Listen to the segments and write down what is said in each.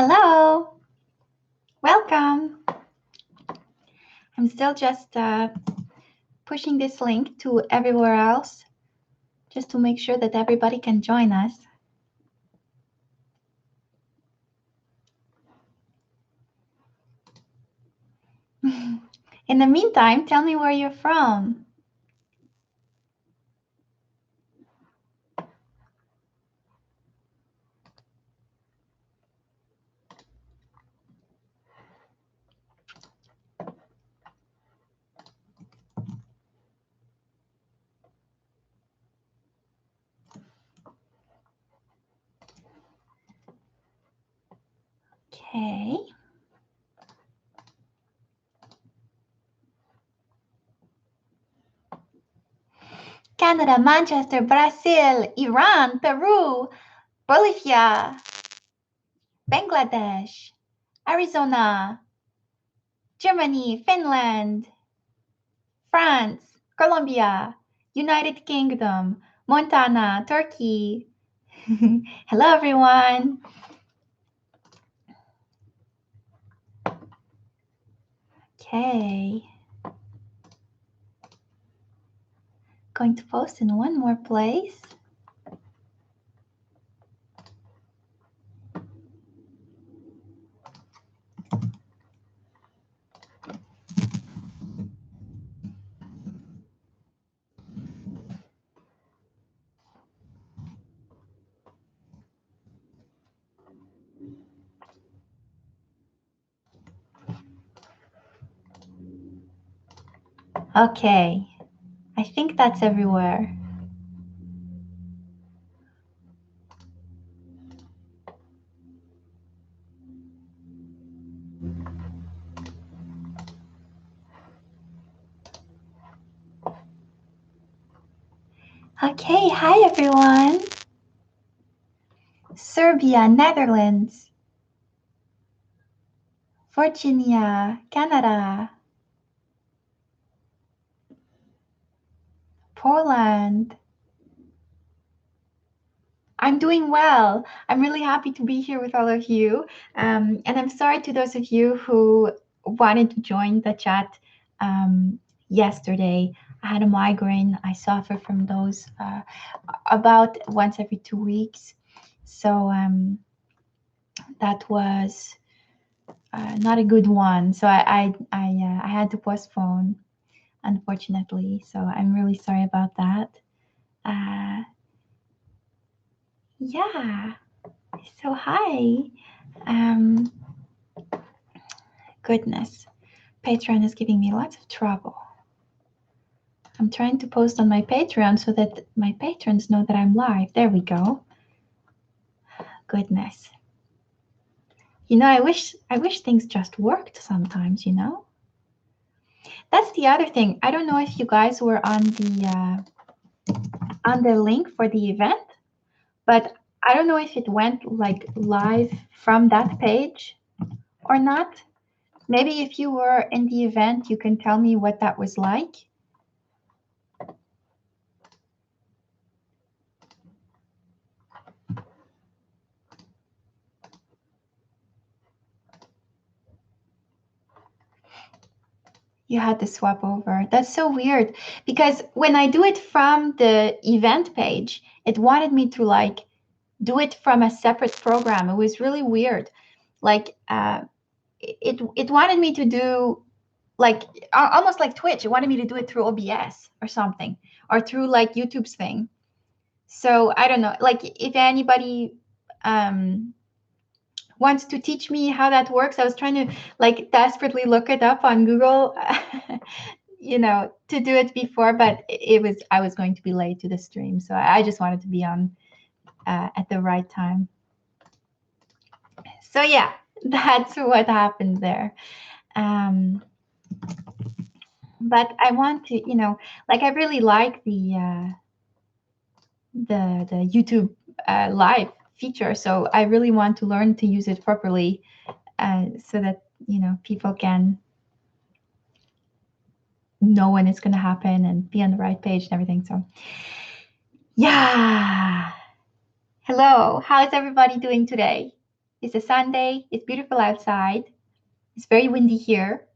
Hello, welcome. I'm still just pushing this link to everywhere else just to make sure that everybody can join us. In the meantime, tell me where you're from. Okay. Canada, Manchester, Brazil, Iran, Peru, Bolivia, Bangladesh, Arizona, Germany, Finland, France, Colombia, United Kingdom, Montana, Turkey. Hello, everyone. Okay. Going to post in one more place. Okay, I think that's everywhere. Okay, hi everyone. Serbia, Netherlands, Virginia, Canada, Poland. I'm doing well. I'm really happy to be here with all of you. And I'm sorry to those of you who wanted to join the chat yesterday. I had a migraine. I suffer from those about once every 2 weeks. So that was not a good one. So I had to postpone, unfortunately. So I'm really sorry about that. Yeah. So hi. Goodness, Patreon is giving me lots of trouble. I'm trying to post on my Patreon so that my patrons know that I'm live. There we go. Goodness. You know, I wish things just worked sometimes, you know? That's the other thing. I don't know if you guys were on the link for the event, but I don't know if it went like live from that page or not. Maybe if you were in the event, you can tell me what that was like. You had to swap over. That's so weird because when I do it from the event page, it wanted me to like do it from a separate program. It was really weird. Like it wanted me to do like almost like Twitch. It wanted me to do it through OBS or something, or through like YouTube's thing. So I don't know. Like if anybody wants to teach me how that works, I was trying to like desperately look it up on Google. You know, to do it before, but I was going to be late to the stream, so I just wanted to be on at the right time. So yeah, that's what happened there. But I want to, you know, like I really like the YouTube live feature, so I really want to learn to use it properly, so that you know people can know when it's going to happen and be on the right page and everything. So yeah. Hello, how is everybody doing today? It's a Sunday. It's beautiful outside. It's very windy here.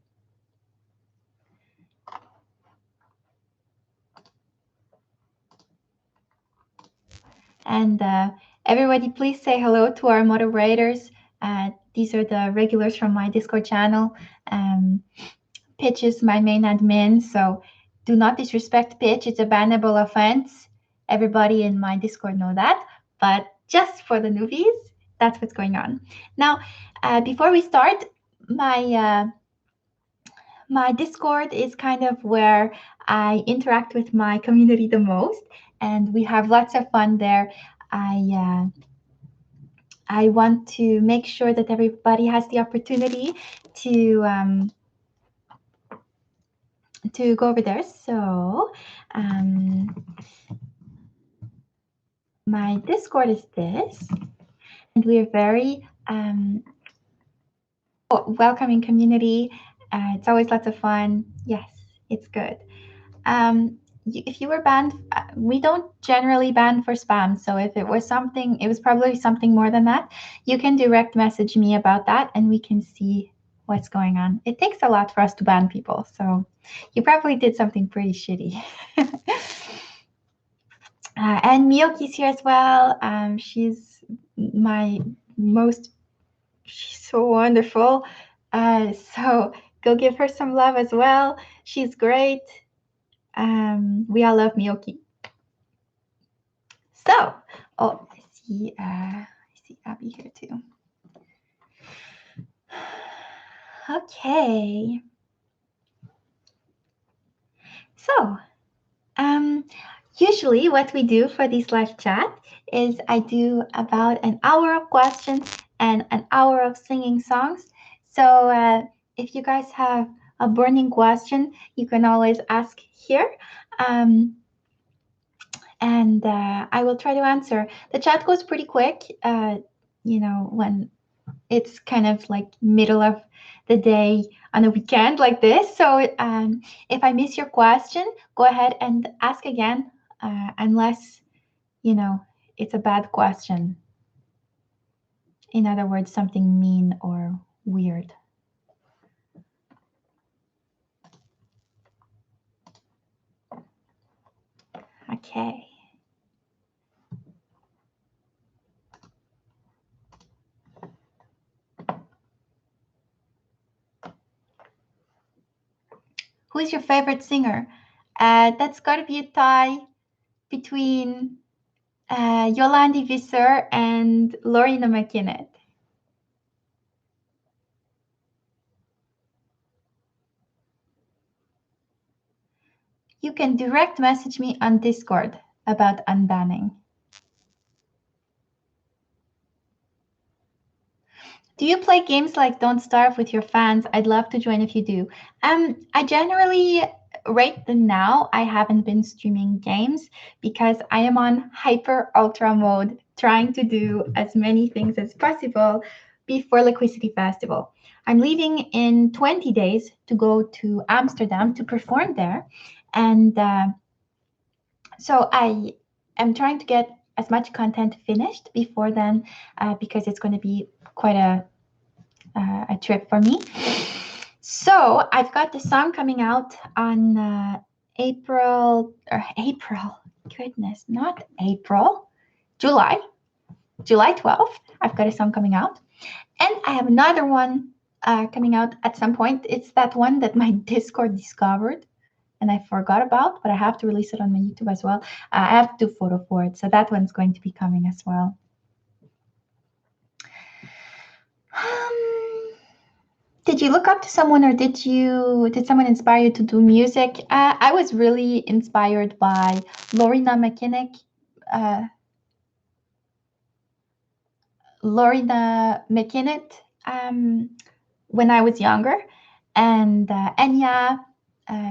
And everybody, please say hello to our moderators. These are the regulars from my Discord channel. Pitch is my main admin, so do not disrespect Pitch. It's a bannable offense. Everybody in my Discord know that. But just for the newbies, that's what's going on. Now, before we start, my Discord is kind of where I interact with my community the most, and we have lots of fun there. I want to make sure that everybody has the opportunity to go over there. So my Discord is this, and we're very welcoming community. It's always lots of fun. Yes, it's good. If you were banned, we don't generally ban for spam. So if it was something, it was probably something more than that. You can direct message me about that and we can see what's going on. It takes a lot for us to ban people. So you probably did something pretty shitty. And Miyoki's here as well. She's she's so wonderful. So go give her some love as well. She's great. We all love Miyoki. So, I see Abby here too. Okay. So, usually what we do for this live chat is I do about an hour of questions and an hour of singing songs. So if you guys have a burning question, you can always ask here. And I will try to answer. The chat goes pretty quick, when it's kind of like middle of the day on a weekend like this. So if I miss your question, go ahead and ask again, unless, it's a bad question. In other words, something mean or weird. Okay. Who's your favorite singer? That's got to be a tie between Yolandi Visser and Lorena McKinnon. You can direct message me on Discord about unbanning. Do you play games like Don't Starve with your fans? I'd love to join if you do. I generally, right now, I haven't been streaming games because I am on hyper ultra mode, trying to do as many things as possible before Liquidity Festival. I'm leaving in 20 days to go to Amsterdam to perform there. And so I am trying to get as much content finished before then because it's going to be quite a trip for me. So I've got the song coming out on July 12th. I've got a song coming out. And I have another one coming out at some point. It's that one that my Discord discovered and I forgot about, but I have to release it on my YouTube as well. I have to do photo for it. So that one's going to be coming as well. Did you look up to someone or did someone inspire you to do music? I was really inspired by Lorena McKinnon. When I was younger, and Enya,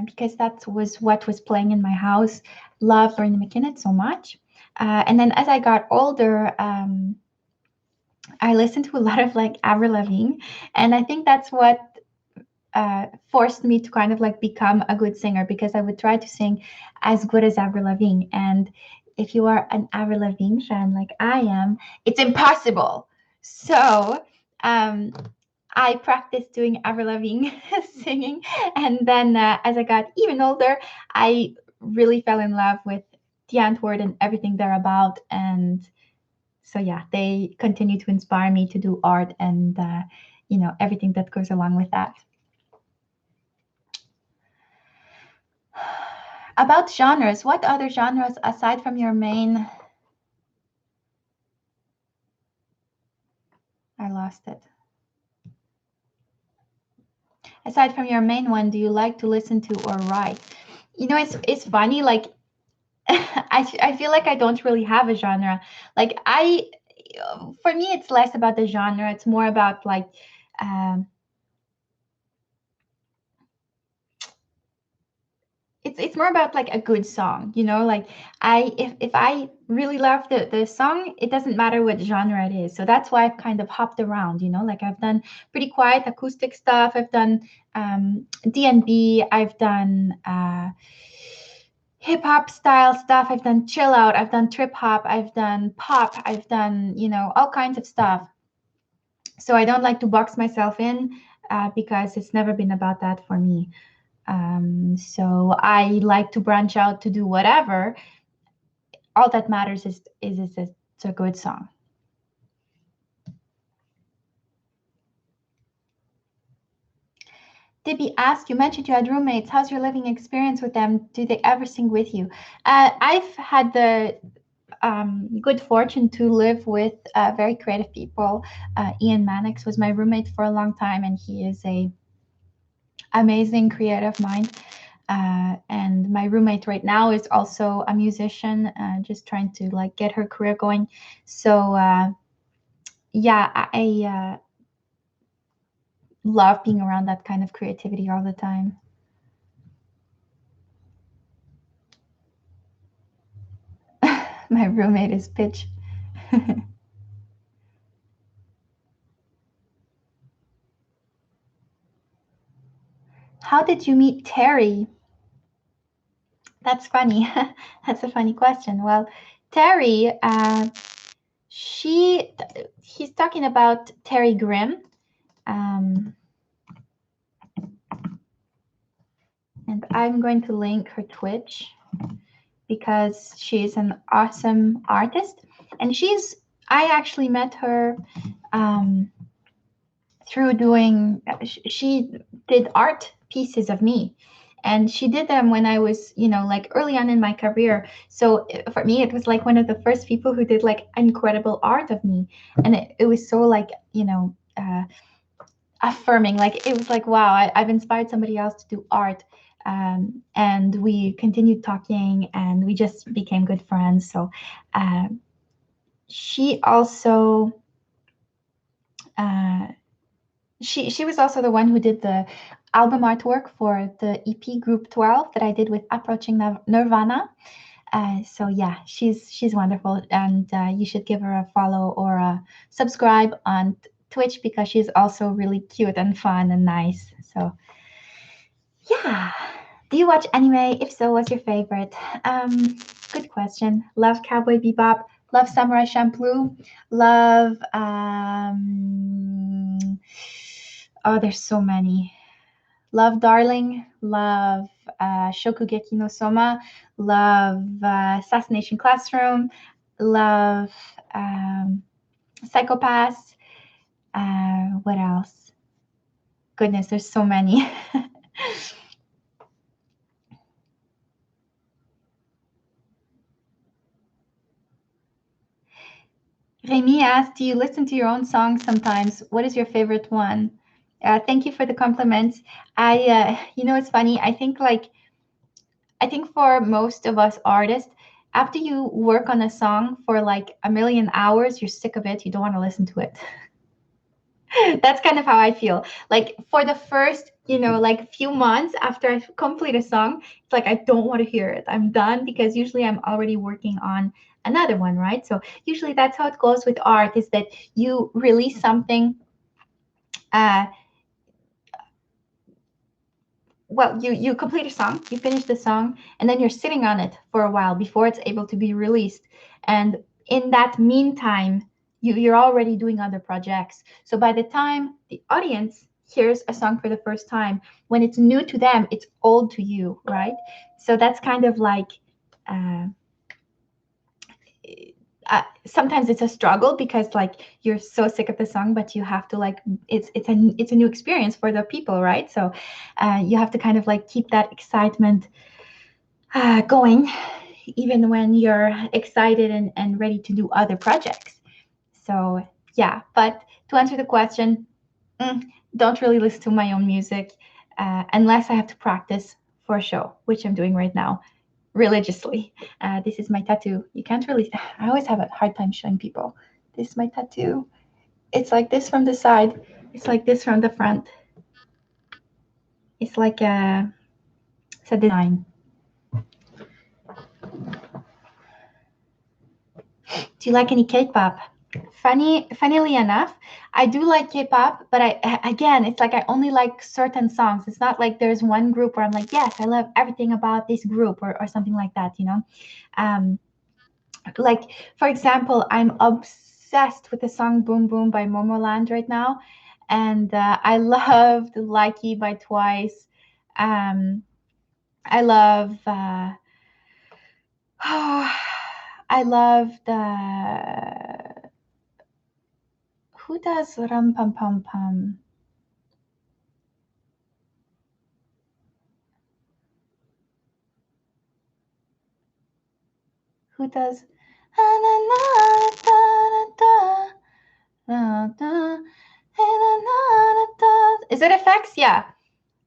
because that was what was playing in my house. Loved Lorena McKinnon so much. And then as I got older, I listened to a lot of like Avril Lavigne, and I think that's what forced me to kind of like become a good singer, because I would try to sing as good as Avril Lavigne. And if you are an Avril Lavigne fan like I am, it's impossible. So um, I practiced doing Avril Lavigne singing, and then as I got even older, I really fell in love with the Antwoord and everything they're about. And so yeah, they continue to inspire me to do art and everything that goes along with that. About genres, what other genres aside from your main? I lost it. Aside from your main one, do you like to listen to or write? It's funny. Like I feel like I don't really have a genre. Like for me, it's less about the genre. It's more about like um, it's more about like a good song, like if I really love the song, it doesn't matter what genre it is. So that's why I've kind of hopped around, like I've done pretty quiet acoustic stuff. I've done D&B, I've done hip hop style stuff, I've done chill out, I've done trip hop, I've done pop, I've done all kinds of stuff. So I don't like to box myself in because it's never been about that for me. So I like to branch out to do whatever. All that matters is it's a good song. Dibby asked, you mentioned you had roommates. How's your living experience with them? Do they ever sing with you? I've had the good fortune to live with very creative people. Ian Mannix was my roommate for a long time, and he is a amazing creative mind. And my roommate right now is also a musician, just trying to like get her career going. So yeah, I love being around that kind of creativity all the time. My roommate is Pitch. How did you meet Terry? That's funny. That's a funny question. Well, Terry, he's talking about Terry Grimm. Um, and I'm going to link her Twitch because she's an awesome artist. And I actually met her through doing, she did art pieces of me. And she did them when I was, like early on in my career. So for me, it was like one of the first people who did like incredible art of me. And it was so like, affirming. Like it was like, wow, I've inspired somebody else to do art. And we continued talking and we just became good friends. So she also, uh, she was also the one who did the album artwork for the EP Group 12 that I did with Approaching Nirvana. So yeah, she's wonderful, and you should give her a follow or a subscribe on Twitch because she's also really cute and fun and nice. So yeah. Do you watch anime? If so, what's your favorite? Good question. Love Cowboy Bebop. Love Samurai Champloo. Love oh, there's so many. Love Darling. Love Shokugeki no Soma. Love Assassination Classroom. Love Psychopaths. What else? Goodness, there's so many. Remy asked, do you listen to your own songs sometimes? What is your favorite one? Thank you for the compliments. It's funny. I think for most of us artists, after you work on a song for like a million hours, you're sick of it. You don't want to listen to it. That's kind of how I feel. Like for the first, like few months after I complete a song, it's like I don't want to hear it. I'm done because usually I'm already working on another one, right? So usually that's how it goes with art is that you release something uh well, you complete a song, you finish the song, and then you're sitting on it for a while before it's able to be released. And in that meantime, You're already doing other projects. So by the time the audience hears a song for the first time, when it's new to them, it's old to you, right? So that's kind of like uh, sometimes it's a struggle because like you're so sick of the song, but you have to like it's a new experience for the people, right? So you have to kind of like keep that excitement going, even when you're excited and ready to do other projects. So yeah, but to answer the question, mm, don't really listen to my own music unless I have to practice for a show, which I'm doing right now religiously. This is my tattoo. You can't really, I always have a hard time showing people. This is my tattoo. It's like this from the side, it's like this from the front. It's like it's a design. Do you like any K-pop? Funnily enough, I do like K-pop, but again, it's like I only like certain songs. It's not like there's one group where I'm like, yes, I love everything about this group or something like that, you know. Um, like for example, I'm obsessed with the song Boom Boom by Momoland right now, and I loved Likey by Twice. I love I loved who does Rum Pum Pum Pum? Who does is it FX? Yeah.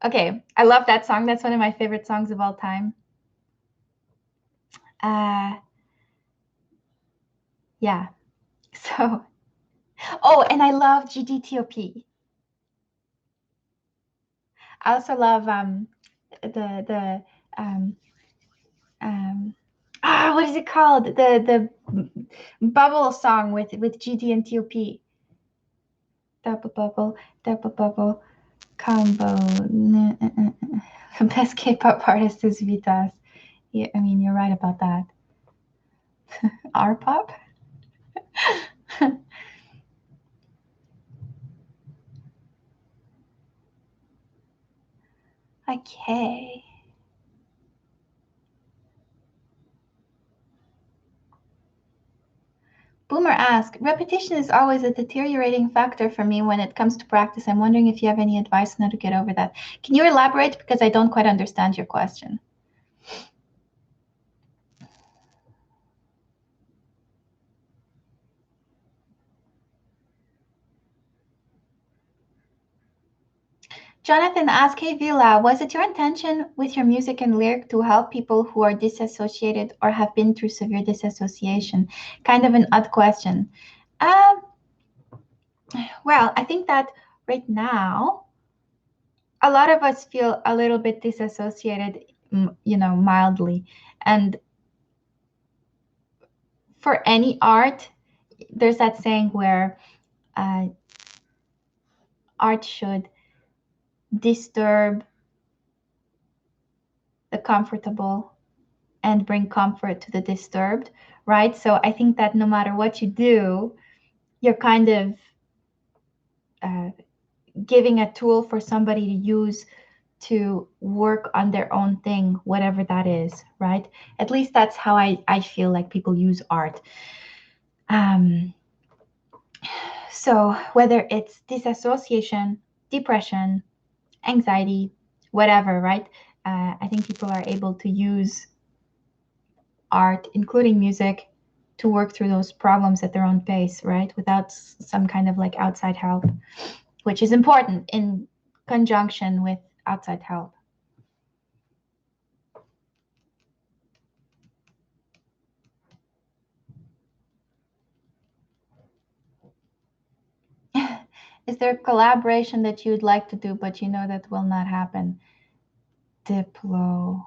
Okay. I love that song. That's one of my favorite songs of all time. Uh yeah. So oh, and I love GDTOP. I also love the um what is it called? The bubble song with GD and TOP. Double bubble, double bubble combo. The best K-pop artist is Vitas. Yeah, I mean you're right about that. R pop. Okay. Boomer asks, repetition is always a deteriorating factor for me when it comes to practice. I'm wondering if you have any advice on how to get over that. Can you elaborate? Because I don't quite understand your question. Jonathan asked, hey Vila, was it your intention with your music and lyric to help people who are disassociated or have been through severe disassociation? Kind of an odd question. Um, well, I think that right now, a lot of us feel a little bit disassociated, you know, mildly. And for any art, there's that saying where uh, art should disturb the comfortable and bring comfort to the disturbed, right? So I think that no matter what you do, you're kind of uh, giving a tool for somebody to use to work on their own thing, whatever that is, right? At least that's how I feel like people use art. Um, so whether it's disassociation, depression, anxiety, whatever, right? I think people are able to use art, including music, to work through those problems at their own pace, right? Without some kind of like outside help, which is important in conjunction with outside help. Is there a collaboration that you would like to do, but you know that will not happen? Diplo.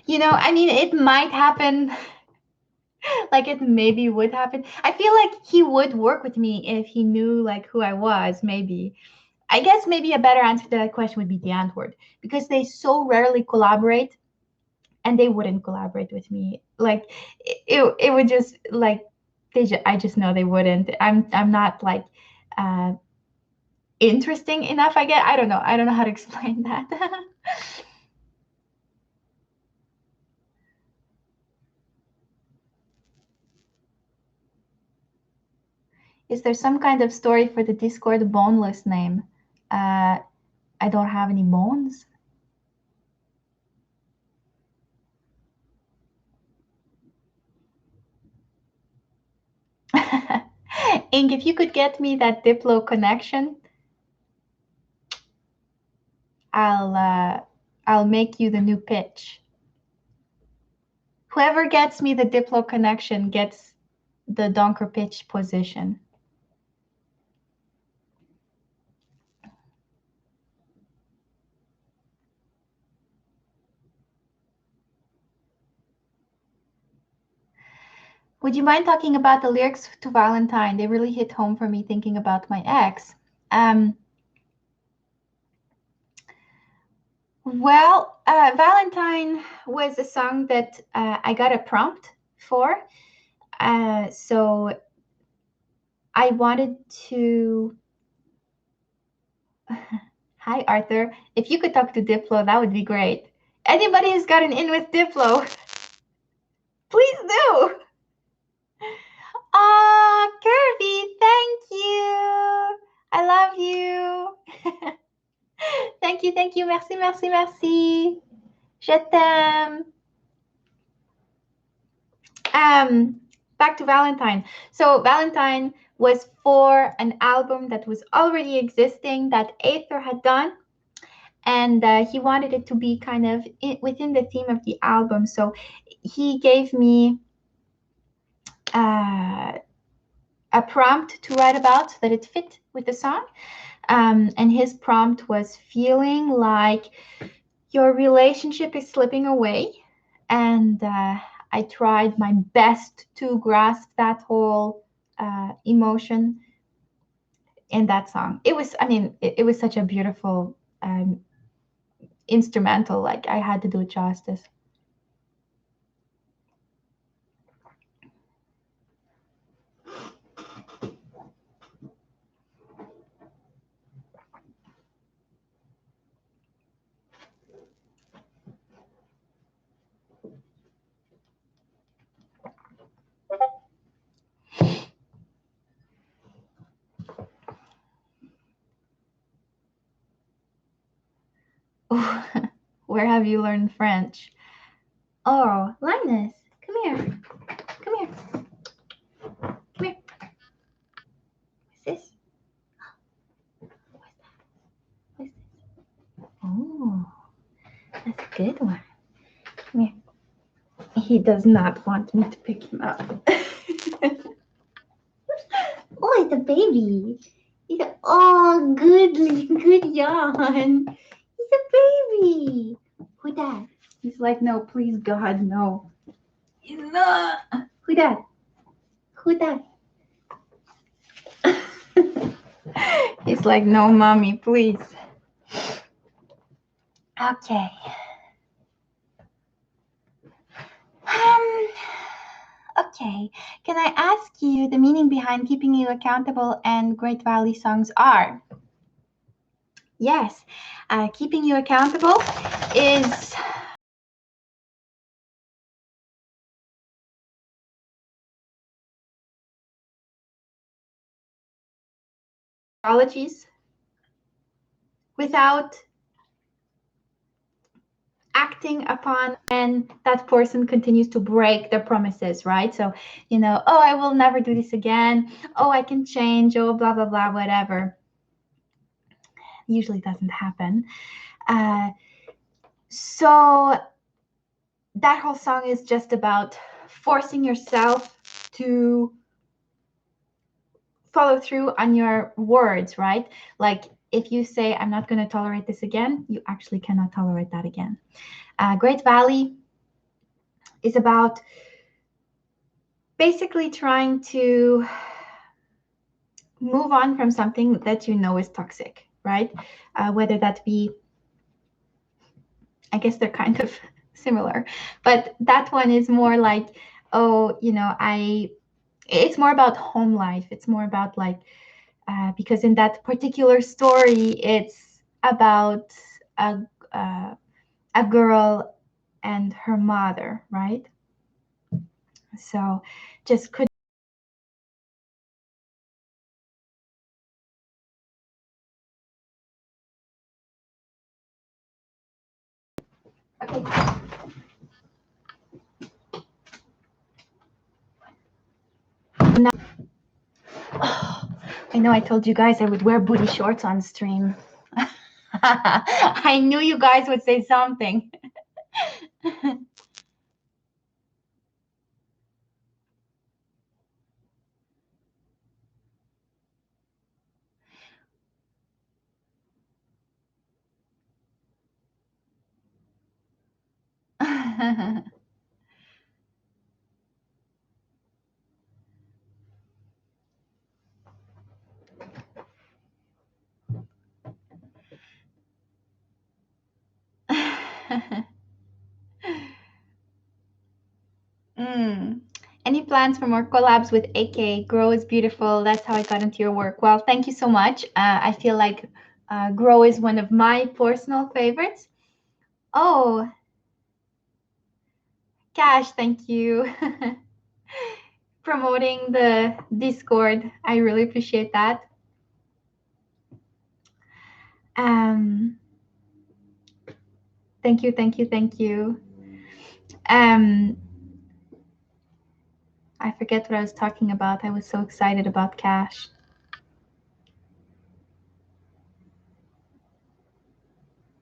You know, I mean, it might happen. Like it maybe would happen. I feel like he would work with me if he knew like who I was, maybe. I guess maybe a better answer to that question would be the Antwoord, because they so rarely collaborate, and they wouldn't collaborate with me. Like it would just like I just know they wouldn't. I'm not like uh interesting enough, I guess. I don't know how to explain that. Is there some kind of story for the Discord boneless name? I don't have any bones. Ink, if you could get me that Diplo connection, I'll make you the new pitch. Whoever gets me the Diplo connection gets the Donker pitch position. Would you mind talking about the lyrics to Valentine? They really hit home for me thinking about my ex. Well, Valentine was a song that I got a prompt for. So I wanted to. Hi, Arthur. If you could talk to Diplo, that would be great. Anybody who's got an in with Diplo, please do. Ah, Kirby, thank you. I love you. Thank you. Merci, merci, merci. Je t'aime. Back to Valentine. So Valentine was for an album that was already existing that Aether had done, and he wanted it to be kind of within the theme of the album. So he gave me a prompt to write about so that it fit with the song. And his prompt was feeling like your relationship is slipping away, and I tried my best to grasp that whole emotion in that song. It was, I mean, it was such a beautiful instrumental. Like I had to do it justice. Where have you learned French? Oh, Linus, come here. Come here. Come here. What's this? What's that? What's this? Oh, that's a good one. Come here. He does not want me to pick him up. Oh, it's a baby. He's a, oh, good, good yawn. He's a baby. Who that? He's like, no, please, God, no. He's not. Who that? Who that? He's like, no, mommy, please. Okay. Okay. Can I ask you the meaning behind keeping you accountable and Great Valley songs are? Yes. Keeping you accountable is apologies without acting upon, and that person continues to break their promises, right? So, you know, oh, I will never do this again. Oh, I can change. Oh, blah, blah, blah, whatever. Usually doesn't happen. So that whole song is just about forcing yourself to follow through on your words, right? Like if you say, I'm not going to tolerate this again, you actually cannot tolerate that again. Great Valley is about basically trying to move on from something that you know is toxic. right? Whether that be, I guess they're kind of similar, but that one is more like, oh, it's more about home life. It's more about like, because in that particular story, it's about a, uh, a girl and her mother, right? So just could. Okay. Now, I know I told you guys I would wear booty shorts on stream. I knew you guys would say something. Mm. Any plans for more collabs with AK? Grow is beautiful. That's how I got into your work. Well, thank you so much. I feel like Grow is one of my personal favorites. Oh, Cash, thank you. Promoting the Discord. I really appreciate that. Um, thank you, thank you, thank you. Um, I forget what I was talking about. I was so excited about Cash.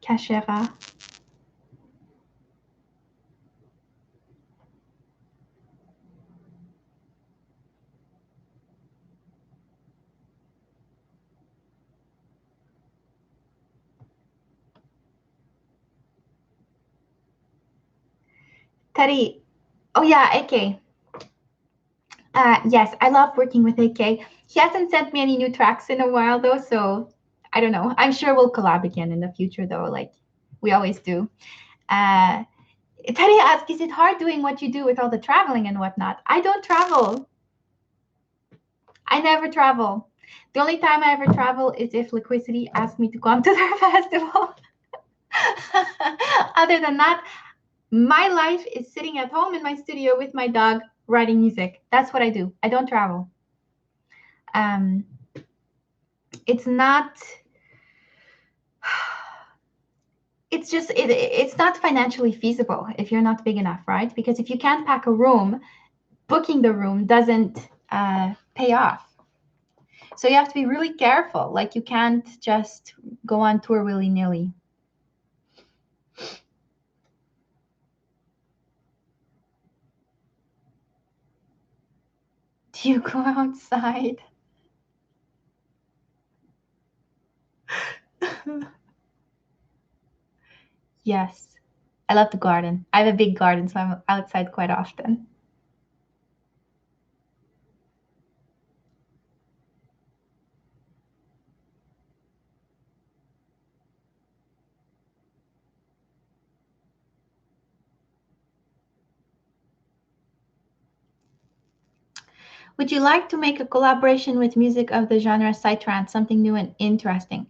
Cachera. Teddy. Oh yeah, AK. Yes, I love working with AK. He hasn't sent me any new tracks in a while though, so I don't know. I'm sure we'll collab again in the future though, like we always do. Uh, Teddy asked, is it hard doing what you do with all the traveling and whatnot? I don't travel. I never travel. The only time I ever travel is if Liquidity asks me to come to their festival. Other than that, my life is sitting at home in my studio with my dog writing music. That's what I do. I don't travel. Um, it's not. It's just it's not financially feasible if you're not big enough, right? Because if you can't pack a room, booking the room doesn't pay off. So you have to be really careful. Like you can't just go on tour willy nilly. Do you go outside? Yes. I love the garden. I have a big garden, so I'm outside quite often. Would you like to make a collaboration with music of the genre psytrance, something new and interesting?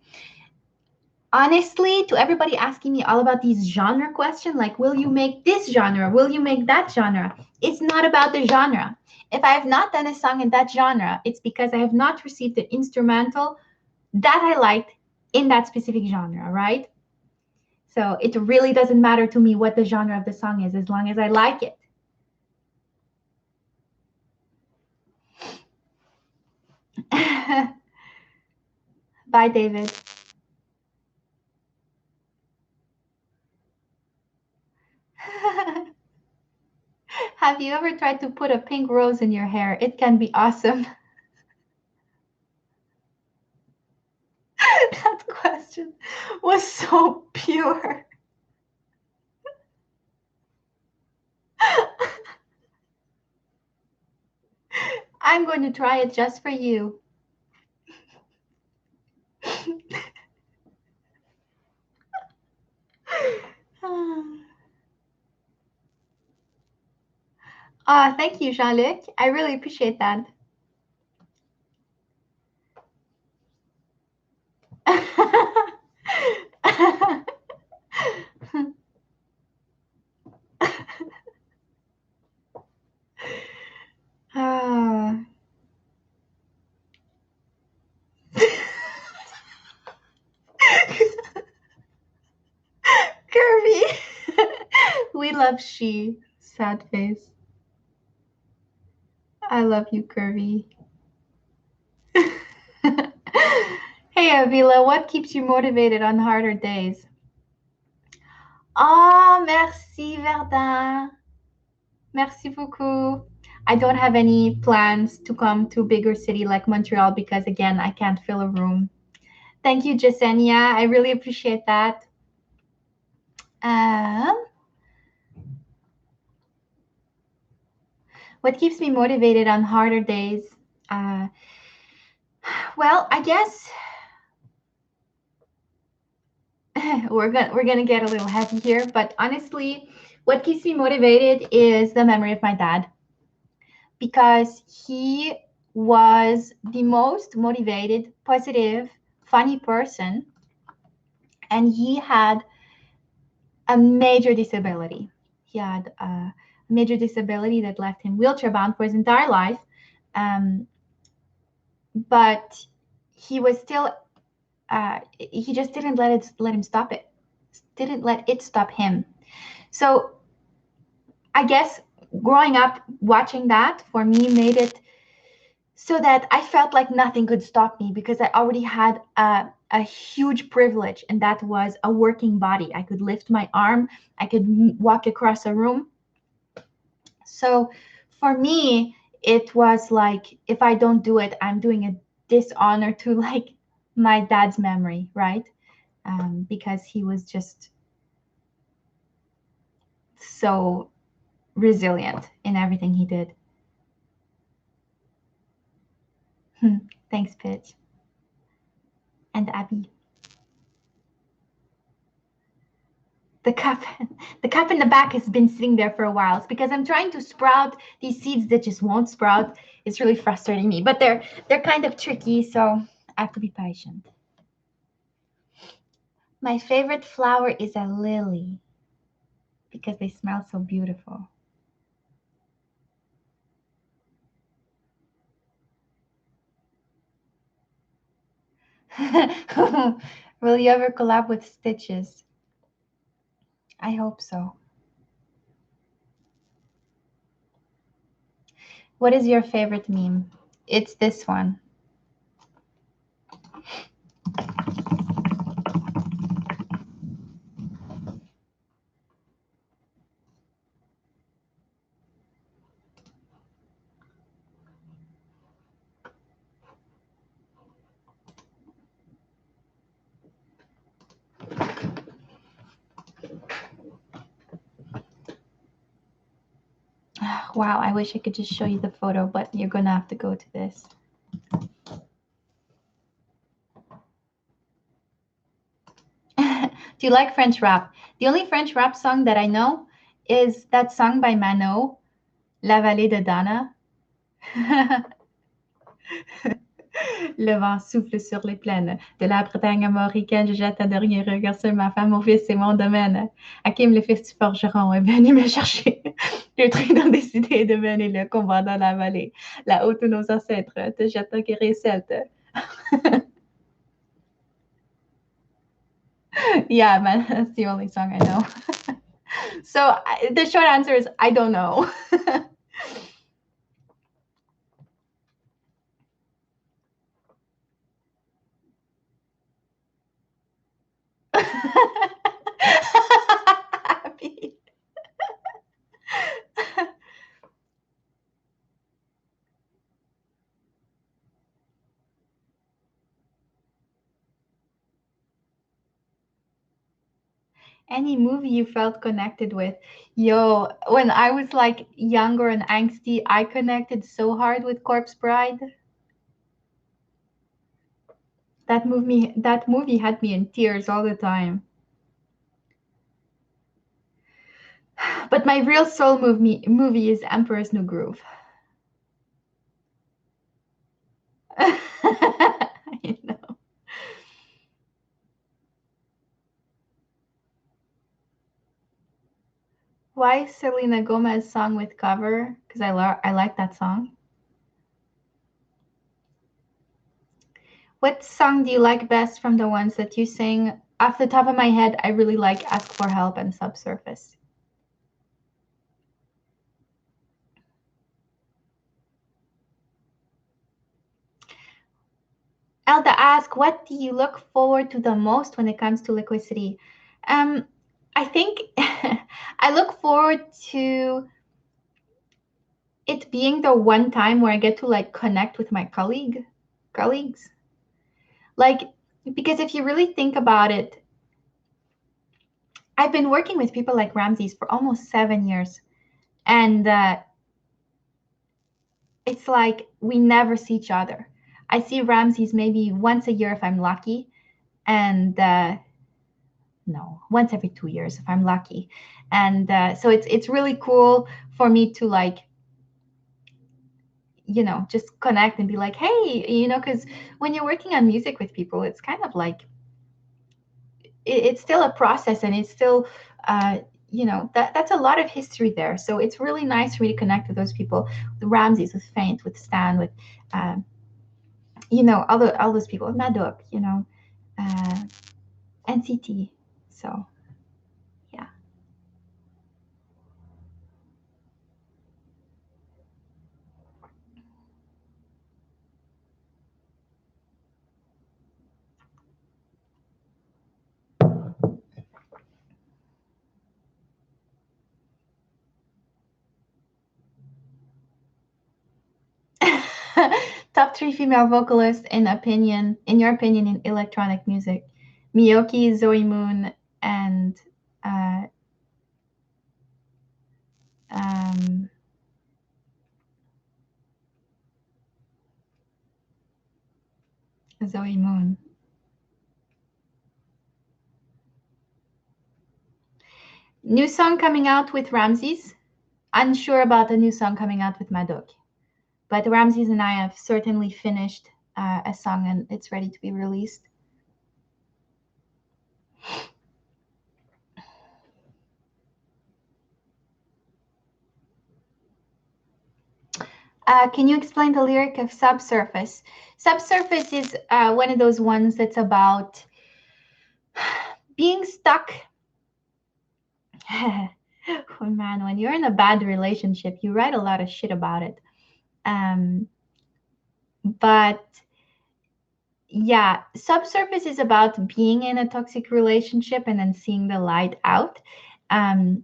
Honestly, to everybody asking me all about these genre questions, like, will you make this genre? Will you make that genre? It's not about the genre. If I have not done a song in that genre, it's because I have not received the instrumental that I liked in that specific genre, right? So it really doesn't matter to me what the genre of the song is as long as I like it. Bye, David. Have you ever tried to put a pink rose in your hair? It can be awesome. That question was so pure. I'm going to try it just for you. Ah, thank you, Jean-Luc. I really appreciate that. Ah. Kirby. We love she. Sad face. I love you, Kirby. Hey, Avila, what keeps you motivated on harder days? Oh, merci, Verdun. Merci beaucoup. I don't have any plans to come to a bigger city like Montreal because, again, I can't fill a room. Thank you, Jasenia. I really appreciate that. Um, what keeps me motivated on harder days? Uh, well, I guess we're gonna get a little heavy here, but honestly, what keeps me motivated is the memory of my dad because he was the most motivated, positive, funny person, and he had a major disability. He had a major disability that left him wheelchair bound for his entire life, um, but he was still he just didn't let him stop it. Didn't let it stop him. So I guess growing up watching that for me made it so that I felt like nothing could stop me because I already had a huge privilege, and that was a working body. I could lift my arm, I could walk across a room. So for me, it was like if I don't do it, I'm doing a dishonor to like my dad's memory, right? Because he was just so resilient in everything he did. Thanks, Pitch and Abby. The cup, the cup in the back has been sitting there for a while. It's because I'm trying to sprout these seeds that just won't sprout. It's really frustrating me, but they're kind of tricky, so I have to be patient. My favorite flower is a lily because they smell so beautiful. Will you ever collab with Stitches? I hope so. What is your favorite meme? It's this one. Wow, I wish I could just show you the photo, but you're gonna have to go to this. Do you like French rap? The only French rap song that I know is that song by Mano, La Vallée de Dana. Le vent souffle sur les plaines de la Bretagne armoricaine. Je jette un dernier regard sur ma femme, mon fils et mon domaine. Hakim, le fils du forgeron, est venu me chercher. Le trident décidé de mener le combat dans la vallée. Là-haut, tous nos ancêtres te jettent un guerrier celte. Yeah, man, that's the only song I know. So the short answer is I don't know. Any movie you felt connected with? Yo, when I was like younger and angsty, I connected so hard with Corpse Bride. That movie had me in tears all the time. But my real soul movie is Emperor's New Groove. I know. Why Selena Gomez song with cover? Because I like that song. What song do you like best from the ones that you sing? Off the top of my head, I really like Ask for Help and Subsurface. Elda ask, what do you look forward to the most when it comes to Liquicity? I think I look forward to it being the one time where I get to like connect with my colleagues. Like, because if you really think about it, I've been working with people like Ramses for almost 7 years, and it's like we never see each other. I see Ramses maybe once a year if I'm lucky, and no, once every 2 years if I'm lucky. And so it's really cool for me to like, just connect and be like, hey, because when you're working on music with people, it's kind of like it's still a process, and it's still that's a lot of history there. So it's really nice for me to connect with those people, with Ramses, with Faint, with Stan, with all those people, Madok, uh, NCT. So yeah. Top three female vocalists in your opinion, in electronic music: Miyoki, Zoe Moon, and uh, um, Zoe Moon. New song coming out with Ramses. Unsure about the new song coming out with Madok, but Ramses and I have certainly finished a song, and it's ready to be released. Can you explain the lyric of Subsurface? Subsurface is one of those ones that's about being stuck. Oh man, when you're in a bad relationship, you write a lot of shit about it. But yeah, Subsurface is about being in a toxic relationship and then seeing the light out. And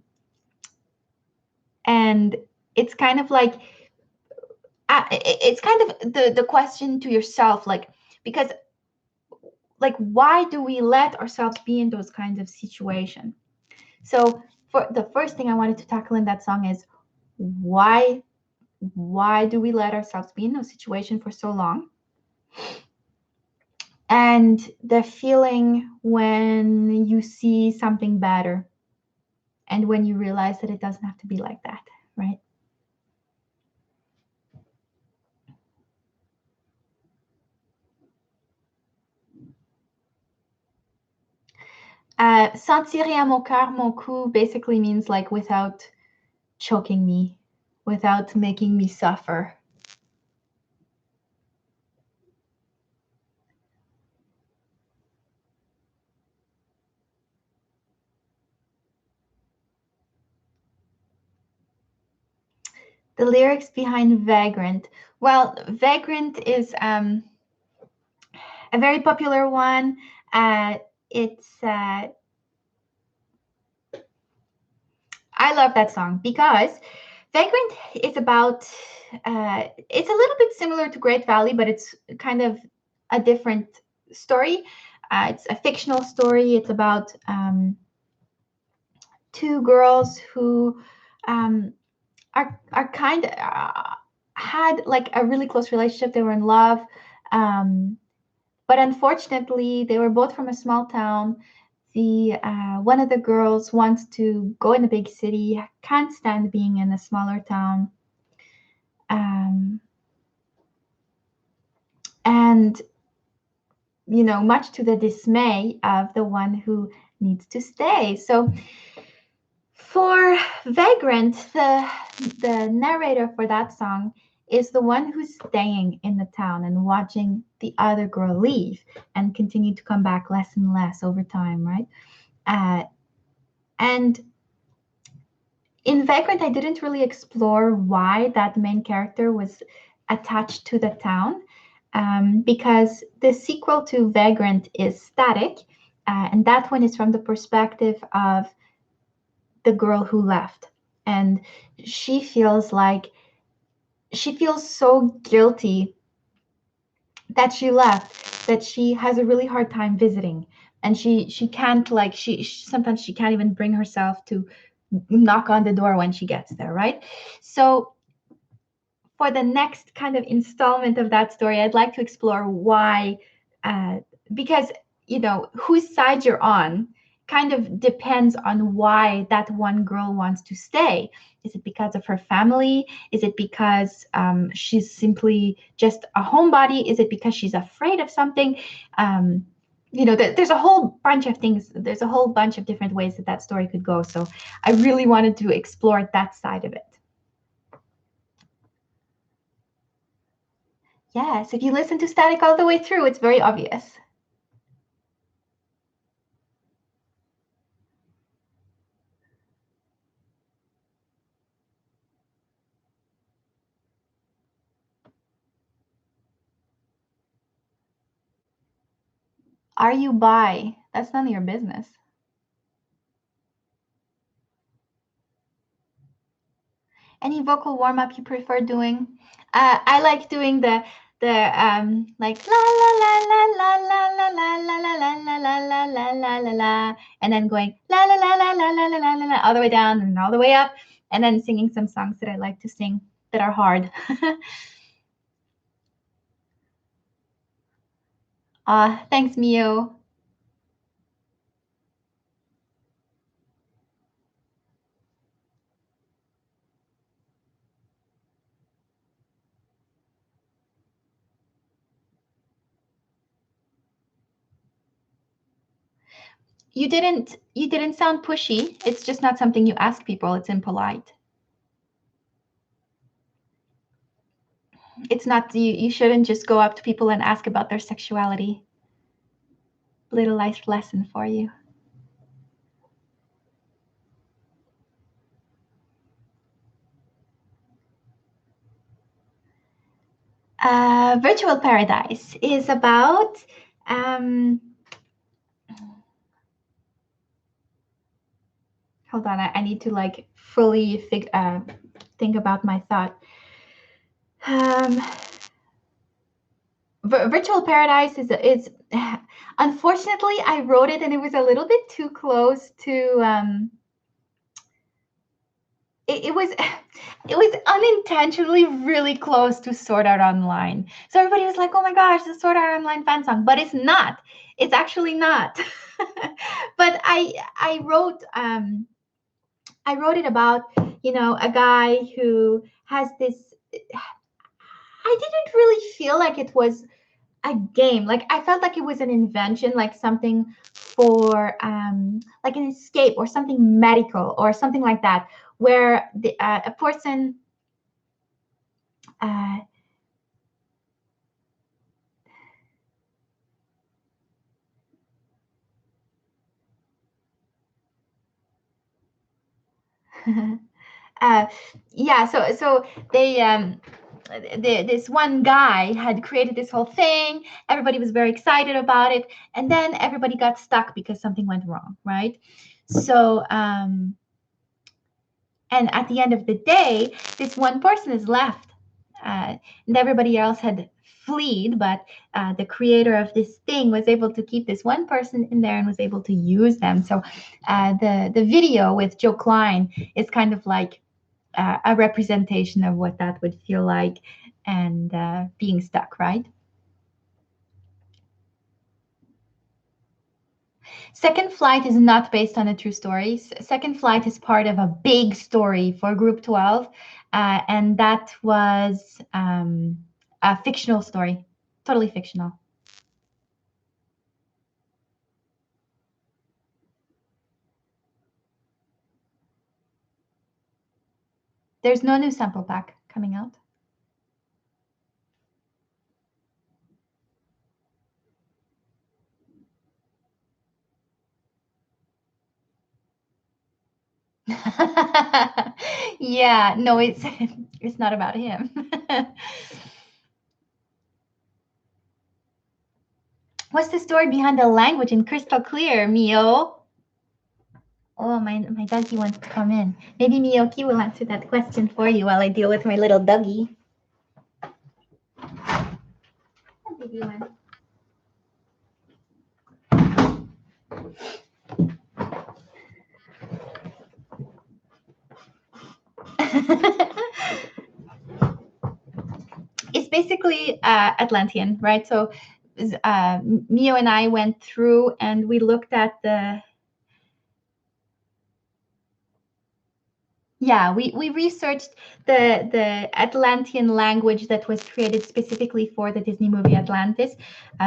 it's kind of like it's kind of the question to yourself, like, because like, why do we let ourselves be in those kinds of situations? So for the first thing I wanted to tackle in that song is why do we let ourselves be in those situations for so long? And the feeling when you see something better and when you realize that it doesn't have to be like that, right? Sans tirer à mon cœur, mon cou basically means like without choking me, without making me suffer. The lyrics behind Vagrant. Well, Vagrant is a very popular one. It's I love that song because Vagrant is about it's a little bit similar to Great Valley, but it's kind of a different story. It's a fictional story. It's about two girls who are kind of had like a really close relationship. They were in love, but unfortunately, they were both from a small town. the one of the girls wants to go in a big city, can't stand being in a smaller town, and much to the dismay of the one who needs to stay. So for Vagrant, the narrator for that song is the one who's staying in the town and watching the other girl leave and continue to come back less and less over time, right? And in Vagrant, I didn't really explore why that main character was attached to the town, because the sequel to Vagrant is Static, and that one is from the perspective of the girl who left. And she feels so guilty that she left, that she has a really hard time visiting. And she can't, like, sometimes she can't even bring herself to knock on the door when she gets there, right? So for the next kind of installment of that story, I'd like to explore why, because whose side you're on kind of depends on why that one girl wants to stay. Is it because of her family? Is it because she's simply just a homebody? Is it because she's afraid of something? There's a whole bunch of things. There's a whole bunch of different ways that story could go. So I really wanted to explore that side of it. Yes, if you listen to Static all the way through, it's very obvious. Are you bi? That's none of your business. Any vocal warm-up you prefer doing? I like doing the like la la la la la la la la la la la la la la la la la, and then going la la la la la la la la la all the way down and all the way up, and then singing some songs that I like to sing that are hard. Thanks, Mio. You didn't sound pushy. It's just not something you ask people. It's impolite. It's not you shouldn't just go up to people and ask about their sexuality. Little life lesson for you. Virtual Paradise is about hold on, I need to like fully think about my thought. Virtual Paradise is unfortunately I wrote it and it was a little bit too close to it was unintentionally really close to Sword Art Online. So everybody was like, "Oh my gosh, the Sword Art Online fan song," but it's not. It's actually not. But I wrote it about a guy who has this. I didn't really feel like it was a game. Like I felt like it was an invention, like something for like an escape or something medical or something like that, where a person uh, uh, yeah, so they this one guy had created this whole thing. Everybody was very excited about it, and then everybody got stuck because something went wrong, right? So and at the end of the day, this one person is left, and everybody else had fled, but the creator of this thing was able to keep this one person in there and was able to use them. So the video with Joe Klein is kind of like a representation of what that would feel like, and being stuck, right? Second Flight is not based on a true story. Second Flight is part of a big story for Group 12, and that was a fictional story, totally fictional. There's no new sample pack coming out. Yeah, no, it's not about him. What's the story behind the language in Crystal Clear, Mio? Oh, my doggy wants to come in. Maybe Miyoki will answer that question for you while I deal with my little doggy. It's basically Atlantean, right? So Mio and I went through and we looked at the. Yeah, we researched the Atlantean language that was created specifically for the Disney movie Atlantis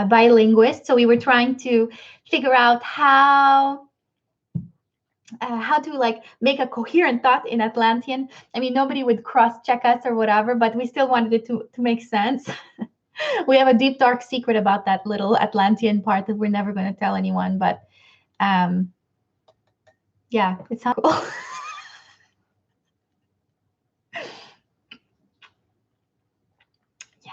by linguists. So we were trying to figure out how to like make a coherent thought in Atlantean. I mean, nobody would cross-check us or whatever, but we still wanted it to make sense. We have a deep, dark secret about that little Atlantean part that we're never going to tell anyone, but yeah, it sounds cool. Yeah.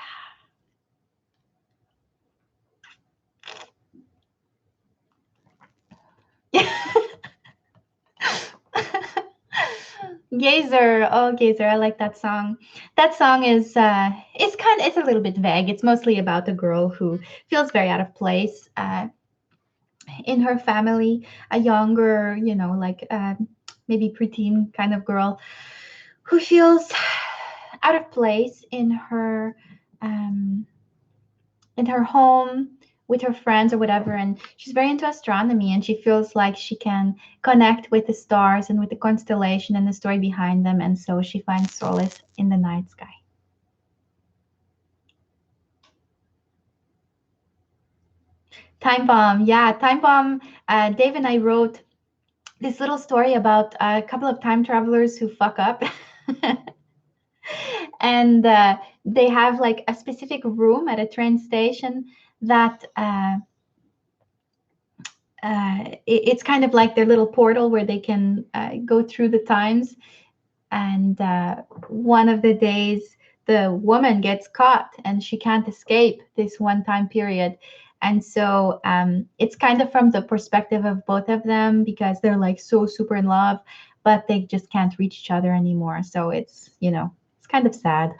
Gazer, oh Gazer, I like that song. That song is it's a little bit vague. It's mostly about a girl who feels very out of place in her family, a younger, like maybe preteen kind of girl who feels out of place um, in her home with her friends or whatever, and she's very into astronomy, and she feels like she can connect with the stars and with the constellation and the story behind them, and so she finds solace in the night sky. Time Bomb, yeah, Time Bomb. Dave and I wrote this little story about a couple of time travelers who fuck up. And they have like a specific room at a train station that it's kind of like their little portal where they can go through the times. And one of the days, the woman gets caught and she can't escape this one time period. And so it's kind of from the perspective of both of them because they're like so super in love, but they just can't reach each other anymore. So it's kind of sad.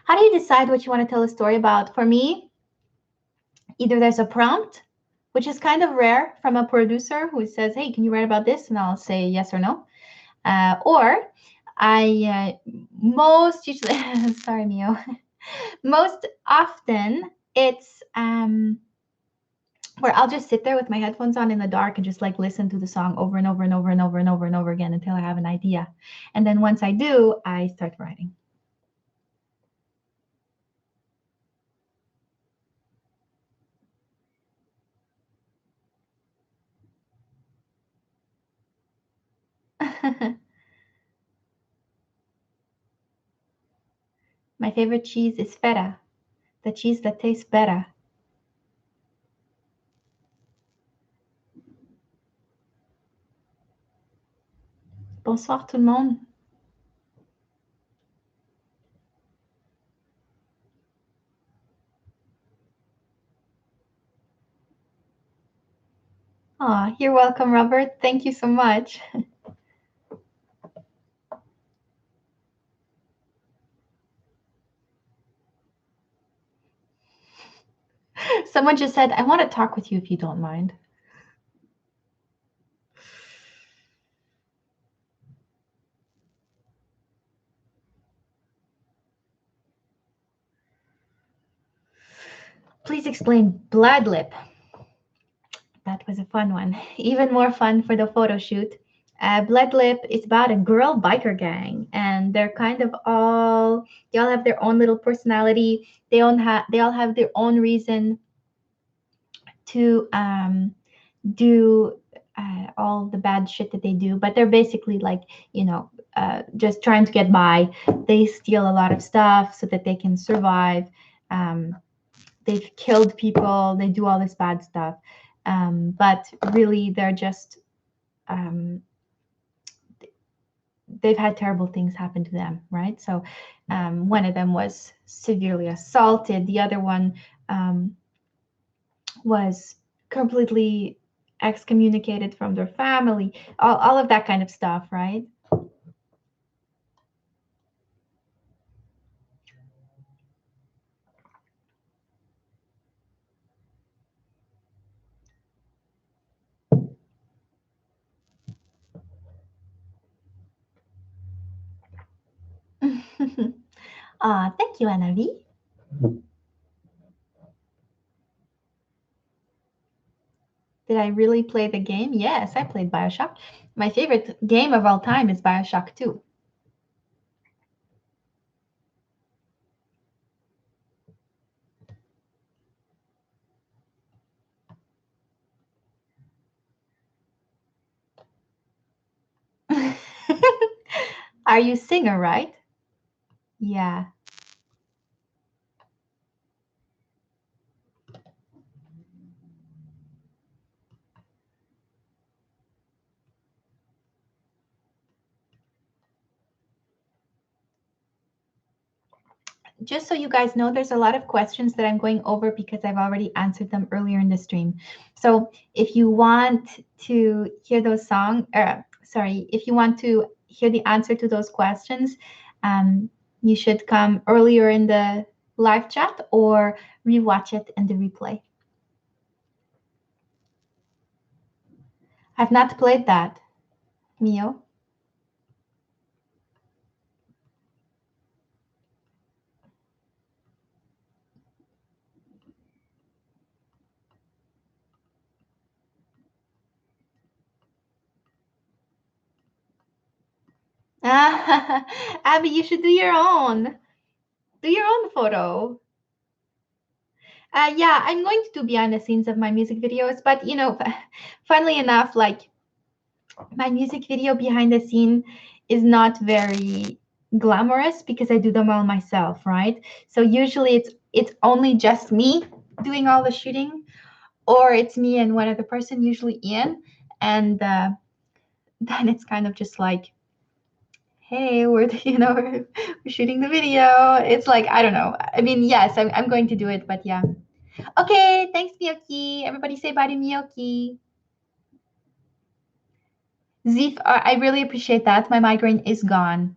How do you decide what you want to tell a story about? For me, either there's a prompt, which is kind of rare from a producer who says, "Hey, can you write about this?" And I'll say yes or no. Or I most usually, sorry, Mio, most often it's where I'll just sit there with my headphones on in the dark and just like listen to the song over and over and over and over and over and over again until I have an idea. And then once I do, I start writing. My favorite cheese is feta, the cheese that tastes better. Bonsoir tout le monde. Oh, you're welcome, Robert. Thank you so much. Someone just said, I want to talk with you if you don't mind. Please explain blood lip. That was a fun one. Even more fun for the photo shoot. Blood Lip is about a girl biker gang, and they all have their own little personality. They all have their own reason to do all the bad shit that they do, but they're basically like, just trying to get by. They steal a lot of stuff so that they can survive. Um, they've killed people. They do all this bad stuff, but really, they're just um, they've had terrible things happen to them, right? So one of them was severely assaulted. The other one was completely excommunicated from their family, all of that kind of stuff, right? Thank you, Anna V. Did I really play the game? Yes, I played Bioshock. My favorite game of all time is Bioshock 2. Are you singer, right? Yeah. Just so you guys know, there's a lot of questions that I'm going over because I've already answered them earlier in the stream. So if you want to hear if you want to hear the answer to those questions, you should come earlier in the live chat or rewatch it in the replay. I've not played that, Mio. Abby, you should do your own. Do your own photo. Yeah, I'm going to do behind the scenes of my music videos, but funnily enough, like my music video behind the scene is not very glamorous because I do them all myself, right? So usually it's only just me doing all the shooting, or it's me and one other person, usually Ian, and then it's kind of just like, hey, we're we're shooting the video. It's like, I don't know. I mean, yes, I'm going to do it, but yeah. Okay, thanks, Miyoki. Everybody say bye to Miyoki. Zif, I really appreciate that. My migraine is gone.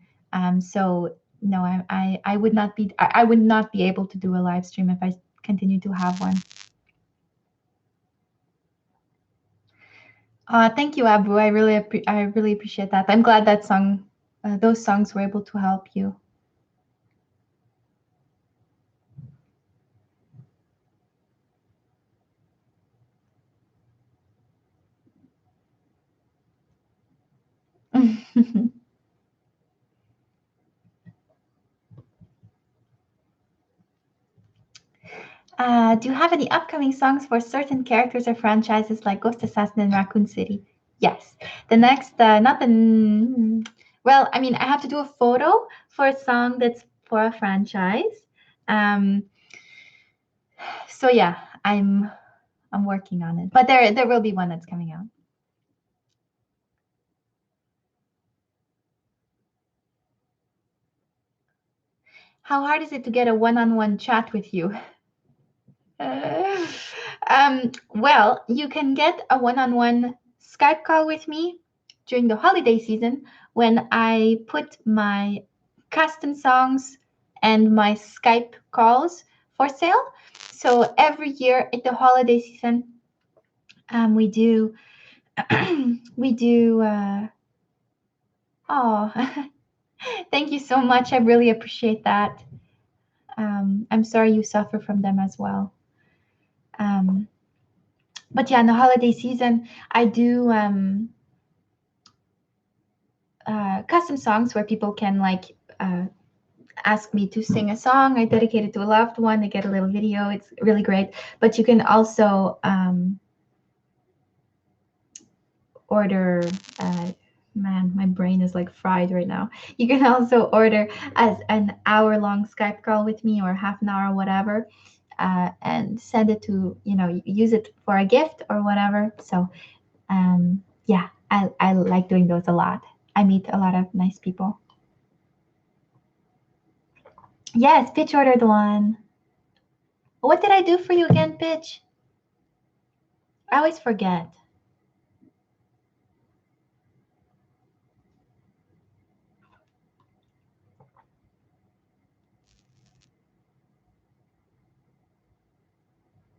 So no, I would not be I would not be able to do a live stream if I continue to have one. Thank you, Abu. I really appreciate that. I'm glad that those songs were able to help you. Do you have any upcoming songs for certain characters or franchises like Ghost Assassin and Raccoon City? Yes. The next, not the, well, I mean, I have to do a photo for a song that's for a franchise. Um, so yeah, I'm working on it, but there will be one that's coming out. How hard is it to get a one-on-one chat with you? Well, you can get a one-on-one Skype call with me during the holiday season when I put my custom songs and my Skype calls for sale. So every year at the holiday season, we do we do. Oh, thank you so much. I really appreciate that. I'm sorry you suffer from them as well. But yeah, in the holiday season, I do custom songs where people can like ask me to sing a song I dedicate it to a loved one. They get a little video. It's really great. But you can also order. Man, my brain is like fried right now. You can also order as an hour-long Skype call with me or half an hour, whatever, and send it to, use it for a gift or whatever. So yeah, I like doing those a lot. I meet a lot of nice people. Yes, Pitch ordered one. What did I do for you again, Pitch? I always forget.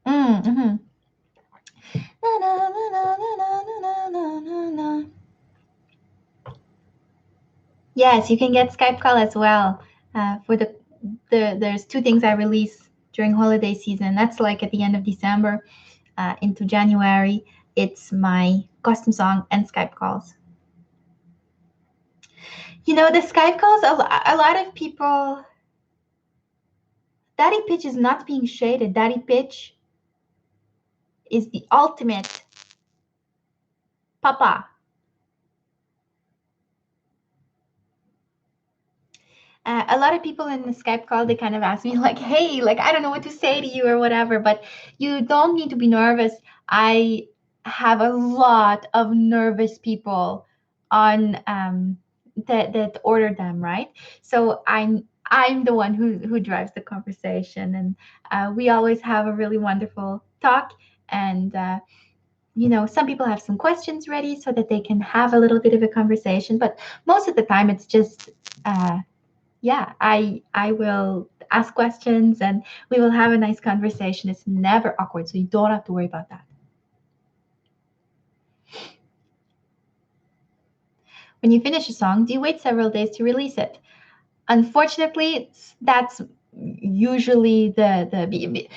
Mm-hmm. Yes, you can get Skype call as well. For there's two things I release during holiday season. That's like at the end of December into January. It's my custom song and Skype calls. The Skype calls, a lot of people. Daddy Pitch is not being shaded. Daddy Pitch is the ultimate papa. A lot of people in the Skype call, they kind of ask me like, hey, like, I don't know what to say to you or whatever, but you don't need to be nervous. I have a lot of nervous people on that order them, right? So I'm the one who drives the conversation, and we always have a really wonderful talk. And some people have some questions ready so that they can have a little bit of a conversation, but most of the time it's just yeah, I will ask questions and we will have a nice conversation. It's never awkward, so you don't have to worry about that. When you finish a song, do you wait several days to release it? Unfortunately, that's usually the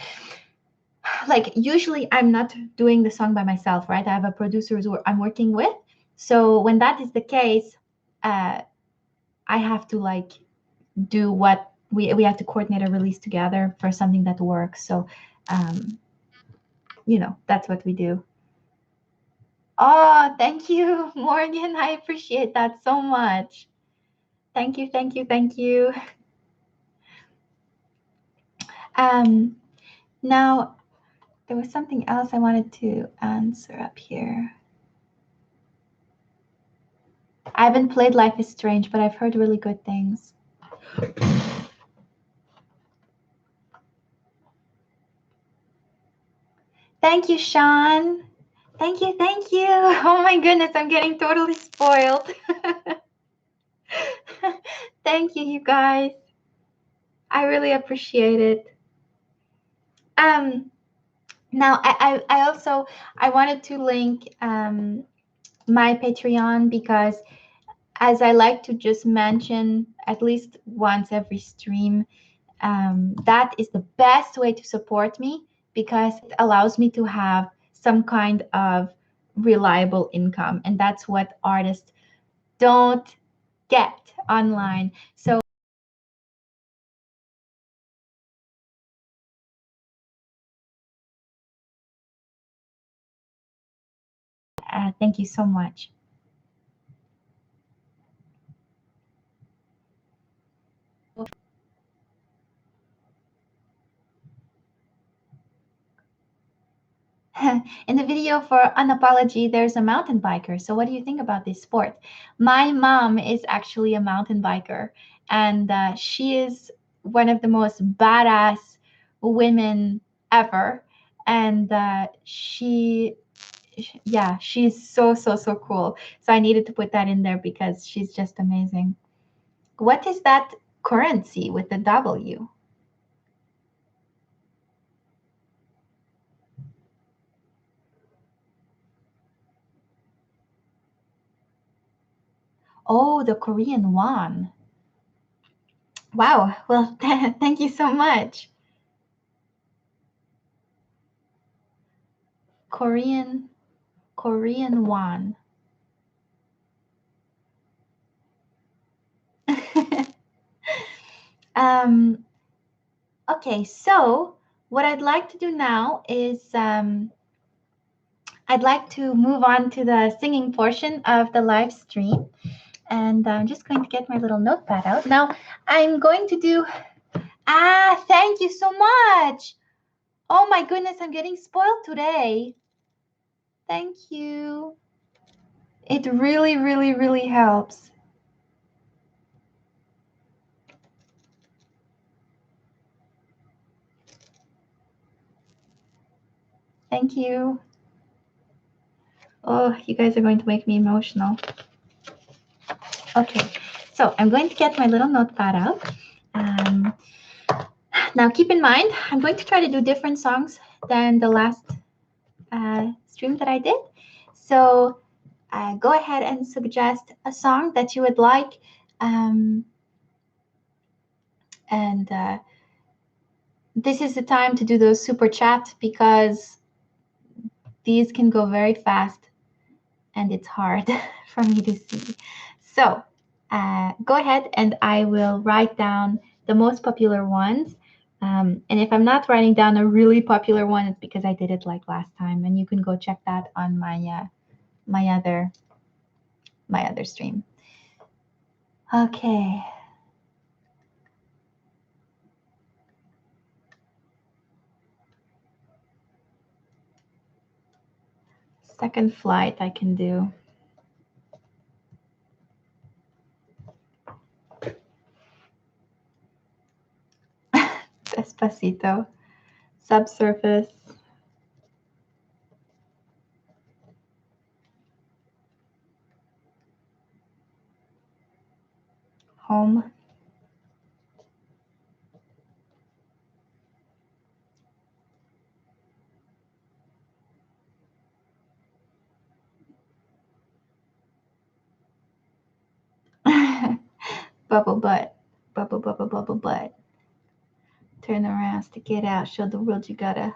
like usually I'm not doing the song by myself, right? I have a producer who I'm working with. So when that is the case, I have to like do what we have to coordinate a release together for something that works. So that's what we do. Oh, thank you, Morgan. I appreciate that so much. Thank you, thank you, thank you. Um, Now, there was something else I wanted to answer up here. I haven't played Life is Strange, but I've heard really good things. Thank you, Sean. Thank you, thank you. Oh my goodness, I'm getting totally spoiled. Thank you, you guys. I really appreciate it. Now I also I wanted to link my Patreon because as I like to just mention at least once every stream, that is the best way to support me because it allows me to have some kind of reliable income, and that's what artists don't get online. So thank you so much. In the video for Unapology, there's a mountain biker. So what do you think about this sport? My mom is actually a mountain biker, and she is one of the most badass women ever. And yeah, she's so, so, so cool. So I needed to put that in there because she's just amazing. What is that currency with the W? Oh, the Korean won. Wow. Well, thank you so much. Korean won. Okay, so what I'd like to do now is I'd like to move on to the singing portion of the live stream. And I'm just going to get my little notepad out. Now, I'm going to do, thank you so much. Oh my goodness, I'm getting spoiled today. Thank you. It really, really, really helps. Thank you. Oh, you guys are going to make me emotional. Okay, so I'm going to get my little notepad out. Now, keep in mind, I'm going to try to do different songs than the last stream that I did. So go ahead and suggest a song that you would like. This is the time to do those super chats because these can go very fast and it's hard for me to see. So go ahead and I will write down the most popular ones. And if I'm not writing down a really popular one, it's because I did it like last time. And you can go check that on my my other stream. Okay. Second flight I can do. Despacito. Subsurface. Home. Bubble butt. Bubble, bubble, bubble butt. Turn around, stick it out, show the world you gotta.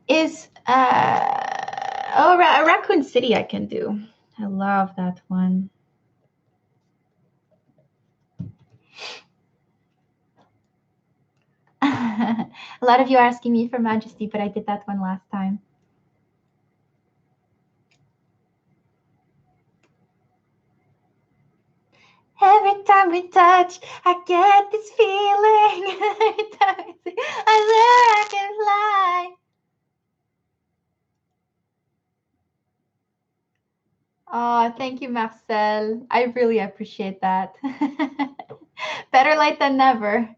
Is Raccoon City I can do. I love that one. A lot of you are asking me for Majesty, but I did that one last time. Every time we touch, I get this feeling. Every time I swear I can fly. Oh, thank you, Marcel. I really appreciate that. Better late than never.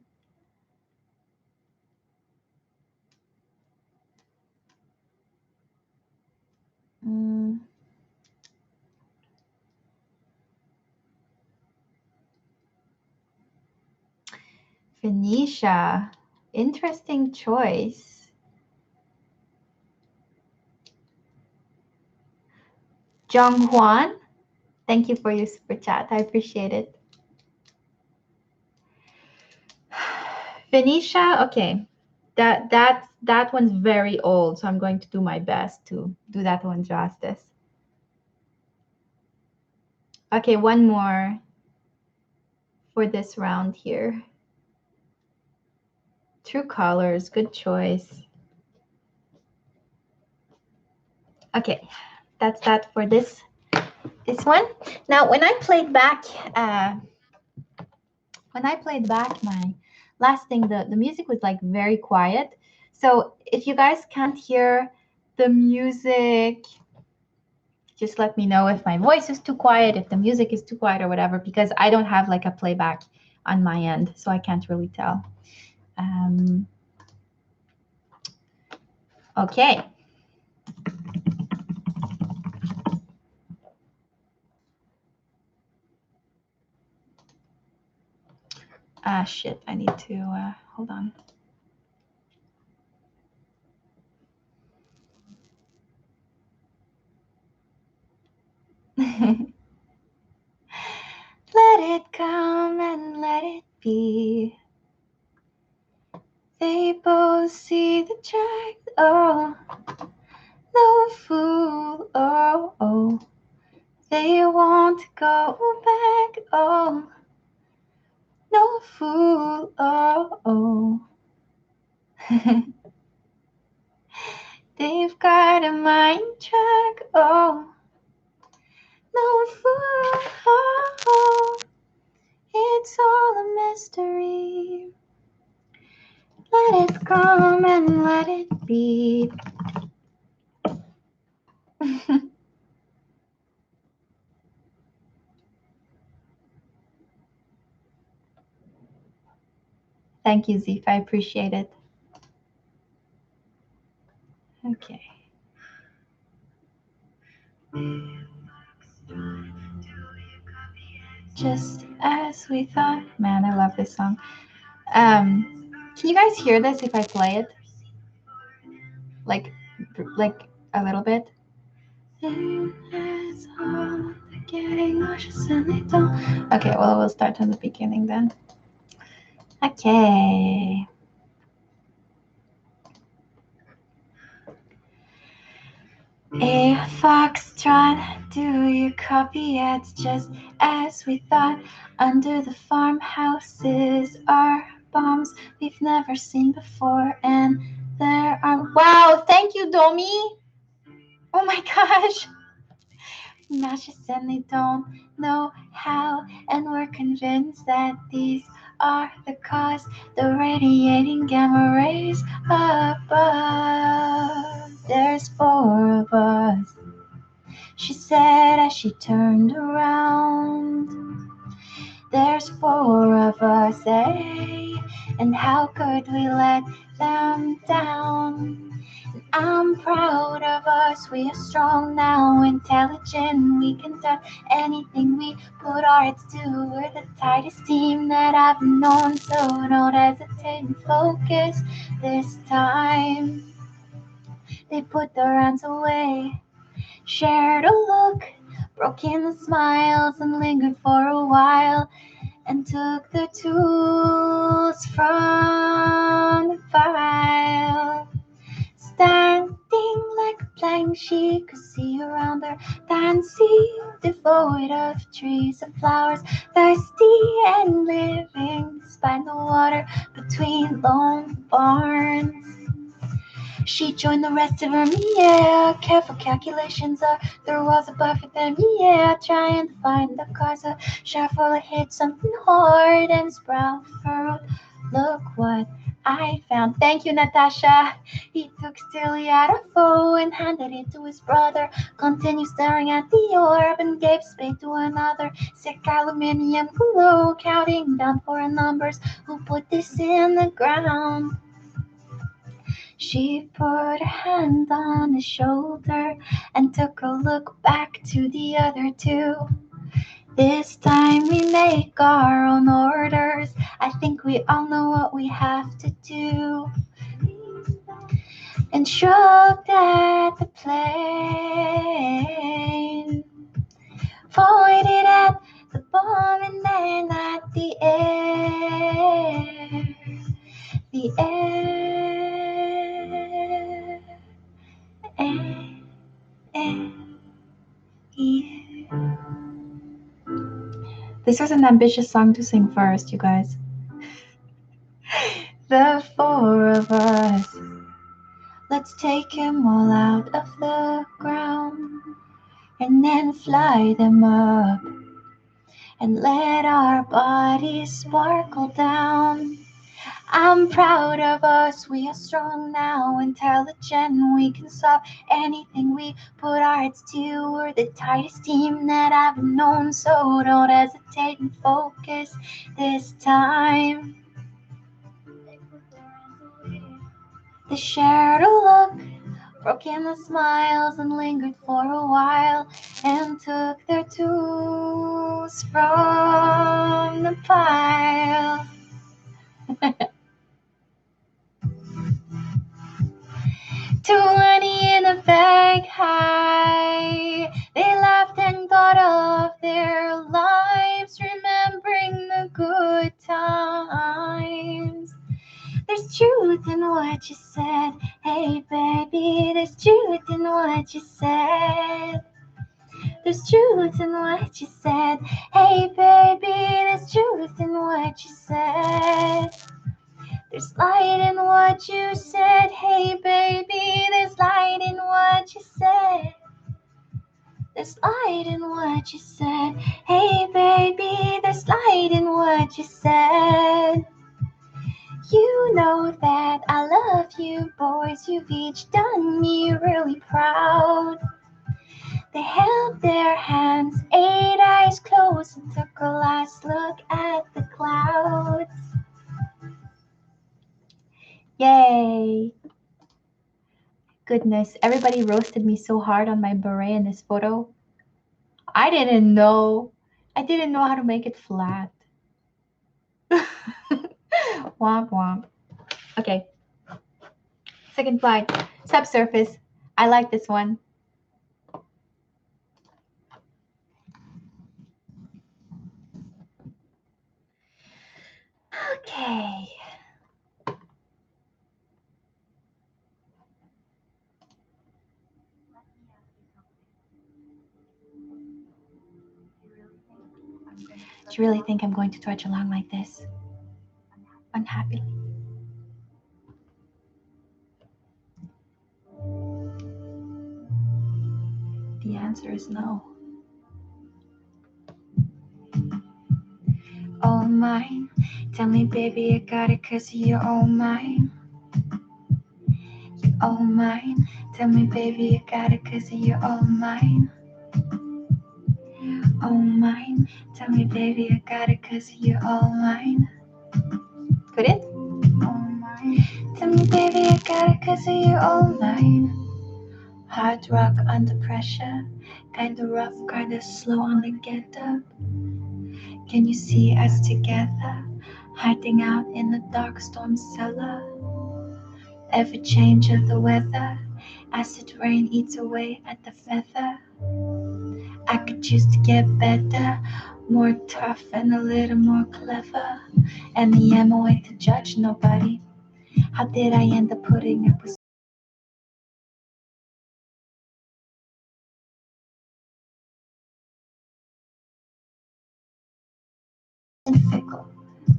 Phoenicia. Interesting choice. Jong Hwan. Thank you for your super chat. I appreciate it. Phoenicia, okay. That one's very old, so I'm going to do my best to do that one justice. Okay, one more for this round here. True Colors, good choice. Okay, that's that for this one. Now, when I played back my last thing, the music was like very quiet. So if you guys can't hear the music, just let me know if my voice is too quiet, if the music is too quiet or whatever, because I don't have like a playback on my end, so I can't really tell. Okay. Shit, I need to, hold on. oh. They won't go back, oh. No fool, oh, oh. They've got a mind track, oh. No fool, oh, oh. It's all a mystery. Let it come and let it be. Thank you, Zif. I appreciate it. Okay. Just as we thought. Man, I love this song. Can you guys hear this if I play it? Like a little bit? Okay, well, we'll start from the beginning then. Okay. A foxtrot, do you copy? It's just as we thought. Under the farmhouses are bombs we've never seen before, and there are. Wow! Thank you, Domi. Oh my gosh. Nasha said they don't know how, and we're convinced that these are the cause. The radiating gamma rays above. There's 4 of us, she said as she turned around. There's 4 of us, eh? And how could we let them down? I'm proud of us, we are strong now, intelligent, we can do anything we put our heads to. We're the tightest team that I've known, so don't hesitate and focus this time. They put their hands away, shared a look, broke in the smiles, and lingered for a while, and took their tools from the file. Standing like a blank, she could see around her, fancy, devoid of trees and flowers, thirsty and living despite the water between lone barns. She joined the rest of them, yeah. Careful calculations are there was above for them, yeah. Trying to find the cause of shuffle hit something hard and sprout fruit. Look what I found. Thank you, Natasha. He took still he had a foe and handed it to his brother. Continued staring at the orb and gave spade to another. Sick aluminium glue, counting down for numbers. Who put this in the ground? She put her hand on his shoulder and took a look back to the other 2. This time we make our own orders. I think we all know what we have to do. And shrugged at the plane, pointed at the bomb and then at the air. The air. This was an ambitious song to sing first, you guys. The 4 of us, let's take them all out of the ground and then fly them up and let our bodies sparkle down. I'm proud of us, we are strong now, intelligent, we can solve anything we put our heads to. We're the tightest team that I've known, so don't hesitate and focus this time. They shared a look, broke in the smiles, and lingered for a while, and took their tools from the pile. 20 in a bag high. They laughed and thought of their lives, remembering the good times. There's truth in what you said. Hey, baby, there's truth in what you said. There's truth in what you said. Hey baby, there's truth in what you said. There's light in what you said. Hey baby, there's light in what you said. There's light in what you said. Hey baby, there's light in what you said. You know that I love you, boys. You've each done me really proud. They held their hands, 8 eyes closed, and took a last look at the clouds. Yay! Goodness, everybody roasted me so hard on my beret in this photo. I didn't know. I didn't know how to make it flat. Womp womp. Okay. Second flight. Subsurface. I like this one. Okay. Do you really think I'm going to trudge along like this? Unhappily. The answer is no. All mine. Tell me, baby, I got it 'cause you're all mine. You're all mine. Tell me, baby, I got it 'cause you're all mine. All mine. Tell me, baby, I got it 'cause you're all mine. Could it? All mine. Tell me, baby, I got it 'cause you're all mine. Hard rock under pressure. Kinda rough, kinda slow on the get up. Can you see us together? Hiding out in the dark storm cellar. Every change of the weather, acid rain eats away at the feather. I could choose to get better, more tough and a little more clever. And the ammo ain't to judge nobody. How did I end up putting up with fickle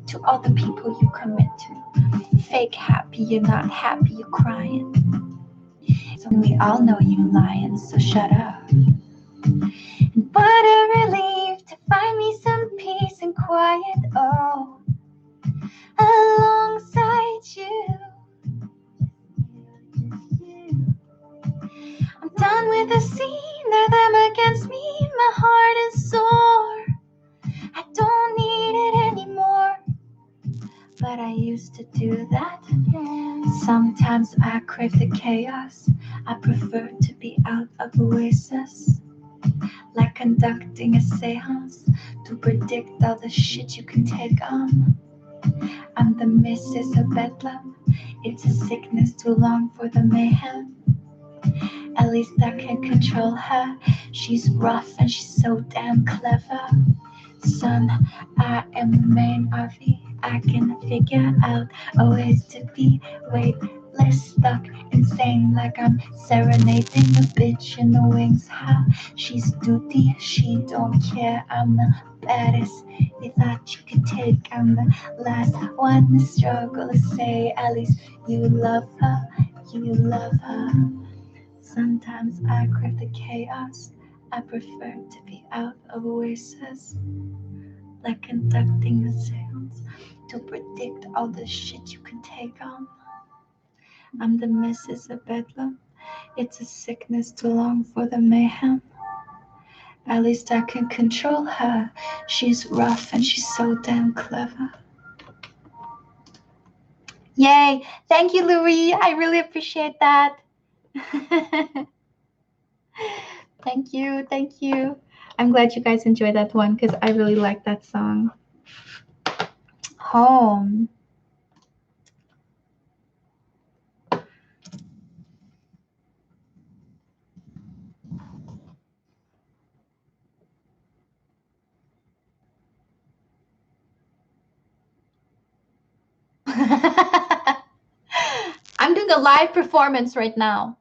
to all the people you commit to? Fake happy, you're not happy, you're crying. So we all know you lying, so shut up. And what a relief to find me some peace and quiet, oh, alongside you. I'm done with the scene, they're them against me, my heart is sore. I don't need it anymore, but I used to do that. Sometimes I crave the chaos, I prefer to be out of oasis. Like conducting a seance to predict all the shit you can take on. I'm the Mrs. of Bedlam. It's a sickness too long for the mayhem. At least I can control her. She's rough and she's so damn clever. Son, I am the main RV. I can figure out a ways to be way less stuck, insane, like I'm serenading a bitch in the wings. Ha, she's duty, she don't care. I'm the baddest. You thought you could take. I'm the last one to struggle to say. At least you love her. You love her. Sometimes I crave the chaos. I prefer to be out of oasis. Like conducting the sounds to predict all the shit you can take on. I'm the Mrs. of Bedlam. It's a sickness too long for the mayhem. At least I can control her. She's rough and she's so damn clever. Yay! Thank you, Louis. I really appreciate that. Thank you. Thank you. I'm glad you guys enjoyed that one because I really like that song. Home. I'm doing a live performance right now.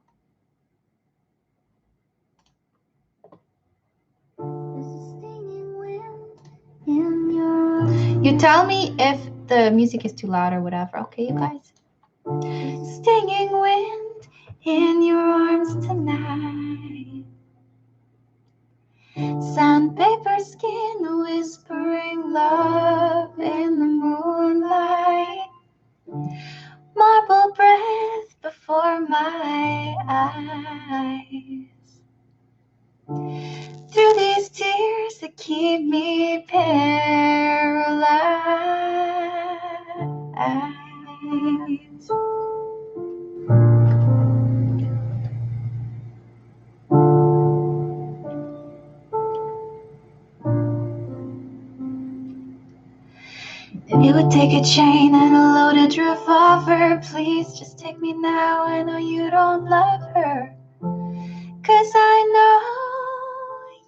You tell me if the music is too loud or whatever. Okay, you guys? Stinging wind in your arms tonight. Sandpaper skin whispering love in the moonlight. Marble breath before my eyes. Through these tears that keep me paralyzed. It would take a chain and a loaded revolver. Please just take me now. I know you don't love her, 'cause I know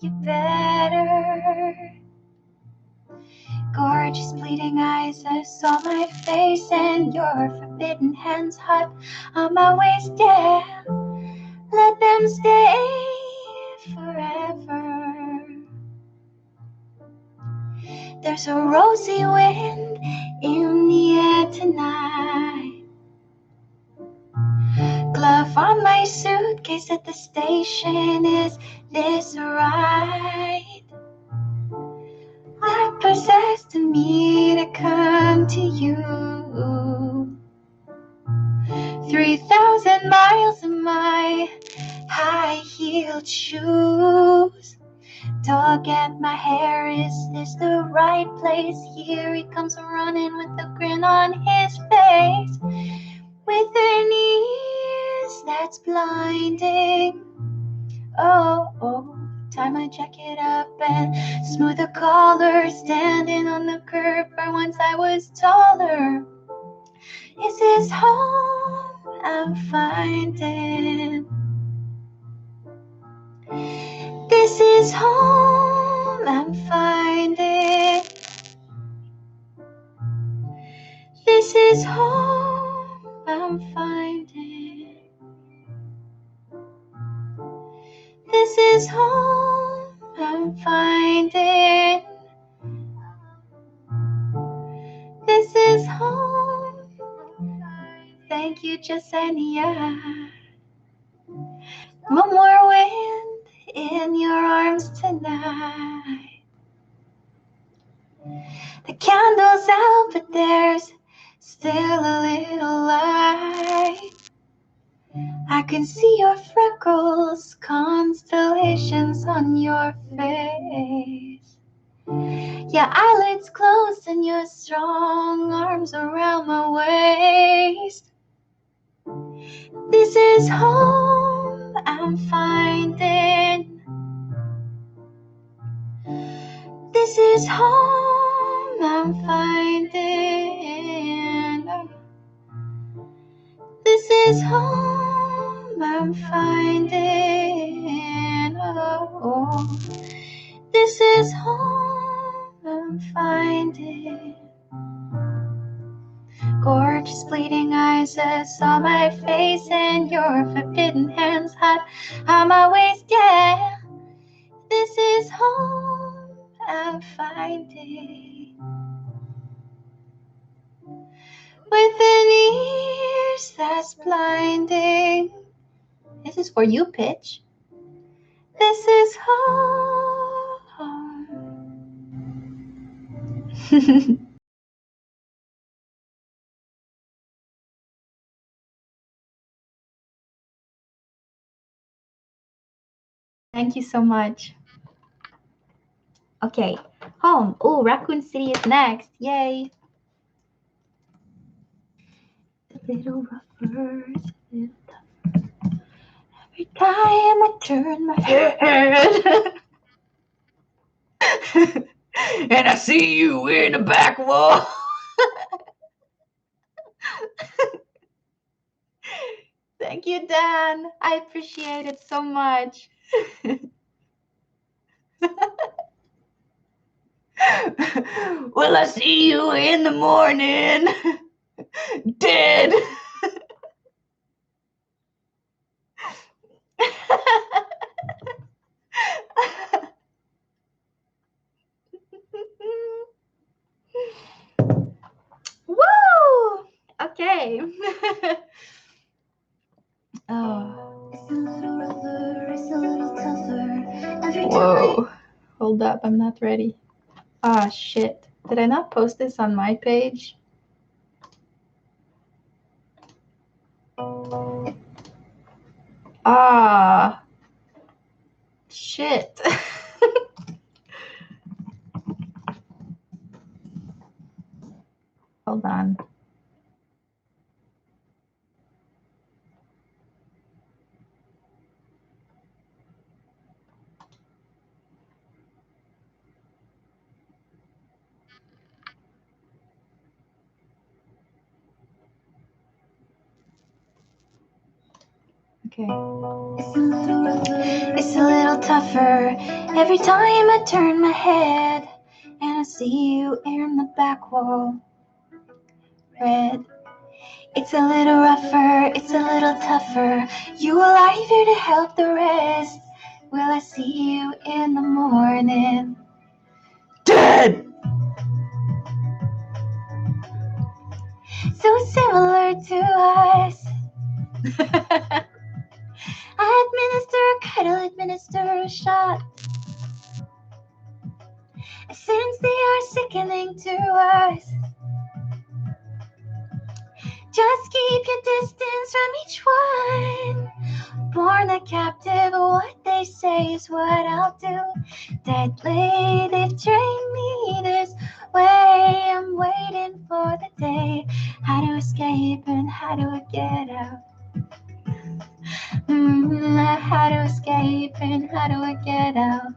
you better. Gorgeous bleeding eyes, I saw my face and your forbidden hands hot on my waist, yeah. Let them stay forever. There's a rosy wind in the air tonight. Glove on my suitcase at the station, is this right? What possessed me to come to you? 3,000 miles in my high-heeled shoes. Tug at my hair, is this the right place? Here he comes running with a grin on his face, with an ease that's blinding. Oh, tie my jacket up and smooth the collar, standing on the curb where once I was taller. Is this home I'm finding? This is home I'm finding. This is home I'm finding. This is home I'm finding. This is home. Thank you, Jasenia. One more wind in your arms tonight. The candle's out, but there's still a little light. I can see your freckles, constellations on your face. Yeah, eyelids closed and your strong arms around my waist. This is home I'm finding. This is home I'm finding. This is home I'm finding. Oh, this is home I'm finding. Gorgeous bleeding eyes that saw my face and your forbidden hands hot on my waist, yeah. This is home I'm finding. With an ears that's blinding. This is for you, Pitch. This is home. Thank you so much. Okay, home. Oh, Raccoon City is next. Yay. A little rougher, every time I turn my head. And I see you in the back wall. Thank you, Dan. I appreciate it so much. Will I see you in the morning? Dead. Whoa. Hold up, I'm not ready. Ah, shit. Did I not post this on my page? Ah. Shit. Hold on. Okay. It's a little tougher every time I turn my head and I see you in the back wall. Red. It's a little rougher, it's a little tougher. You alive here to help the rest. Will I see you in the morning? Dead! So similar to us. I administer a cuddle, administer a shot. Since they are sickening to us, just keep your distance from each one. Born a captive, what they say is what I'll do. Deadly, they've trained me this way. I'm waiting for the day. How to escape and how do I get out? How to escape and how do I get out?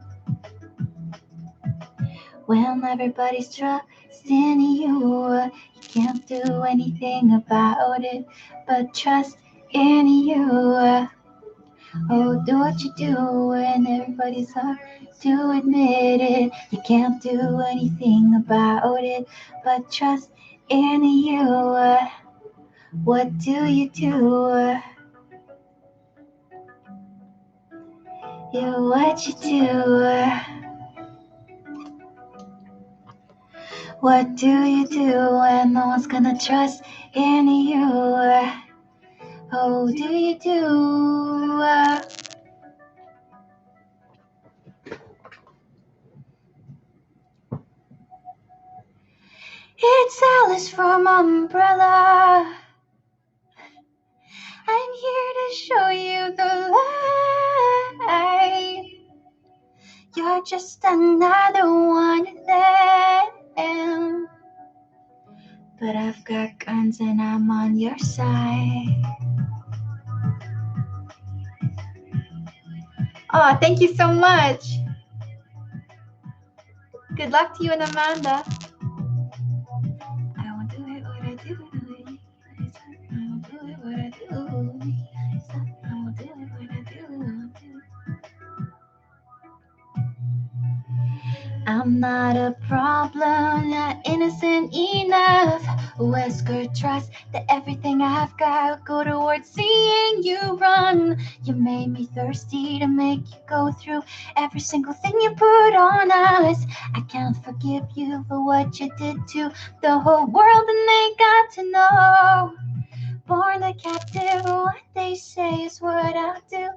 When everybody's trusting you, you can't do anything about it but trust in you. Oh, do what you do when everybody's hard to admit it. You can't do anything about it but trust in you. What do you do? What you do? What do you do when no one's gonna trust in you? Oh, do you do? It's Alice from Umbrella. I'm here to show you the light. You're just another one of them. But I've got guns and I'm on your side. Oh, thank you so much. Good luck to you and Amanda. I won't do it what I do. I won't do it what I do. I won't do it what I do. I'm not a problem, not innocent enough. Wesker trust that everything I've got will go towards seeing you run. You made me thirsty to make you go through every single thing you put on us. I can't forgive you for what you did to the whole world, and they got to know. Born a captive, what they say is what I'll do.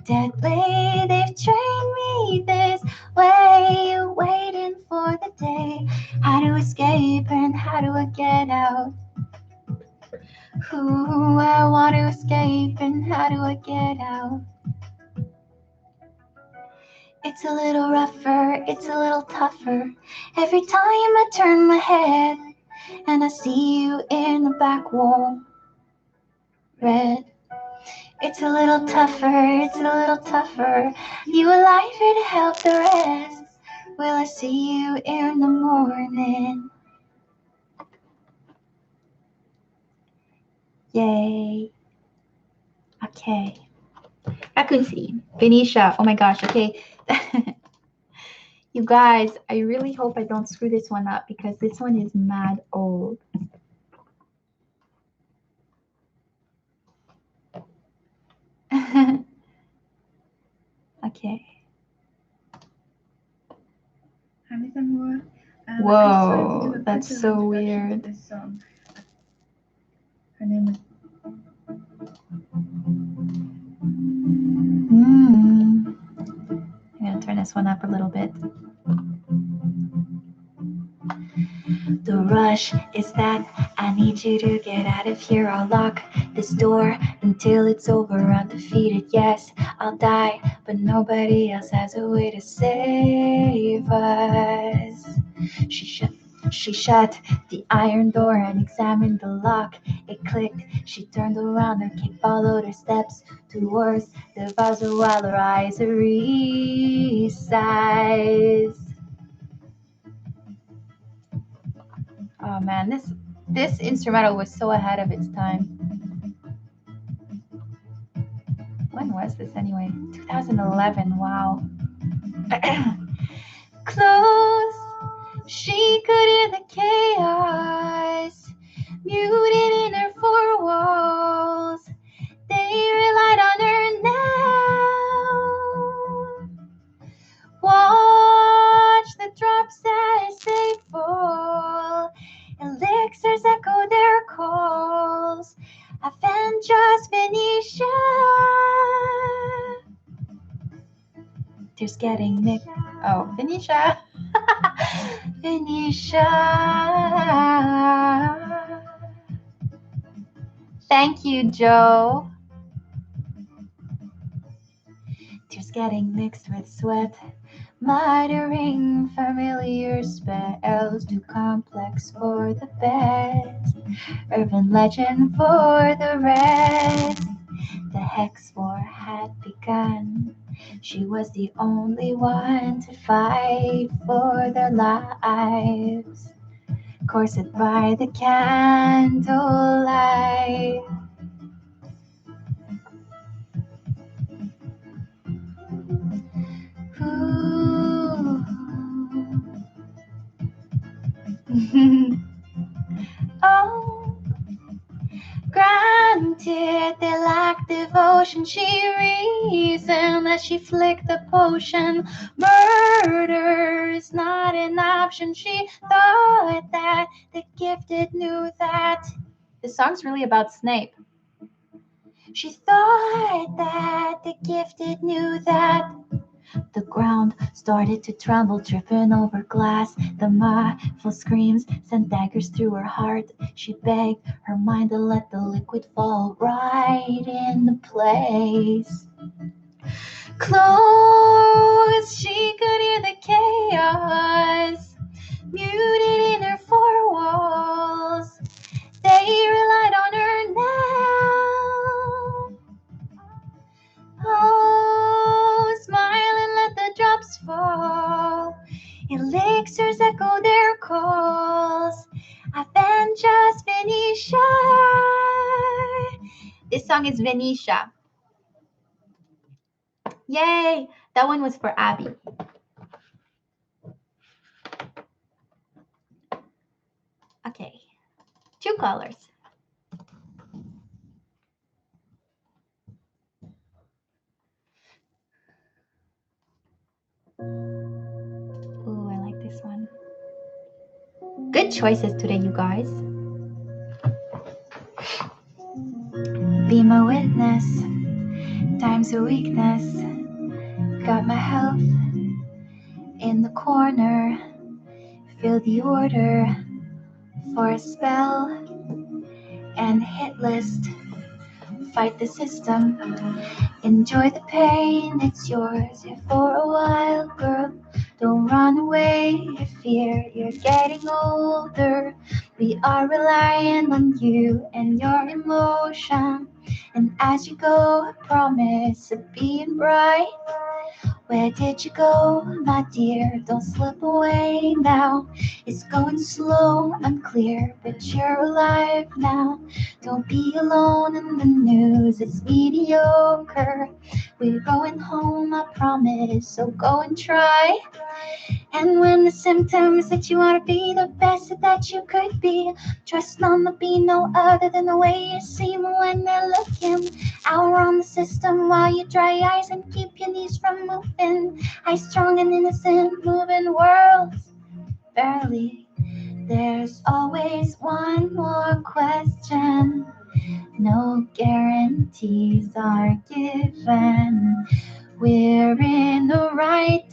Deadly, they've trained me this way, waiting for the day. How to escape and how do I get out? Ooh, I want to escape and how do I get out? It's a little rougher, it's a little tougher. Every time I turn my head and I see you in the back wall. Red. It's a little tougher, it's a little tougher. You alive here to help the rest. Will I see you in the morning? Yay. Okay. Raccoon City. Benicia. Oh my gosh. Okay. You guys, I really hope I don't screw this one up because this one is mad old. Okay. Whoa, that's so weird. Her name is. I'm gonna turn this one up a little bit. The rush is that I need you to get out of here. I'll lock this door until it's over. Undefeated, yes, I'll die, but nobody else has a way to save us. She shut the iron door and examined the lock. It clicked. She turned around. Her kick followed her steps towards the vaso while her eyes resized. Oh man, this instrumental was so ahead of its time. When was this anyway? 2011. Wow. Close. She could hear the chaos, muted in her four walls. They relied on her now. Watch the drops as they fall. Elixirs echo their calls. Avengers Venetia. Tears getting Nick. Oh, Venetia. Venetia. Thank you, Joe. Tears getting mixed with sweat. Muttering familiar spells, too complex for the best. Urban legend for the rest. The hex war had begun. She was the only one to fight for their lives. Corset by the candlelight. Oh, granted they lacked devotion. She reasoned that she flicked the potion. Murder's not an option. She thought that the gifted knew that. The song's really about Snape. She thought that the gifted knew that. The ground started to tremble, tripping over glass. The muffled screams sent daggers through her heart. She begged her mind to let the liquid fall right into place. Close, she could hear the chaos, muted in her four walls. They relied on her now. Oh, smile and let the drops fall. Elixirs echo their calls. Avengers Venetia. This song is Venetia. Yay! That one was for Abby. Okay, 2 colors. Ooh, I like this one. Good choices today, you guys. Be my witness, time's a weakness. Got my health in the corner. Feel the order for a spell and hit list. Fight the system, enjoy the pain, it's yours here for a while, girl. Don't run away, fear you're getting older. We are relying on you and your emotion. And as you go, I promise of being bright. Where did you go, my dear? Don't slip away now. It's going slow, unclear, but you're alive now. Don't be alone in the news, it's mediocre. We're going home, I promise, so go and try. And when the symptoms that you want to be the best that you could be, trust none to be no other than the way you seem when they're looking out on the system while you dry eyes and keep your knees from moving. High, strong, and innocent, moving worlds. Barely. There's always one more question. No guarantees are given. We're in the right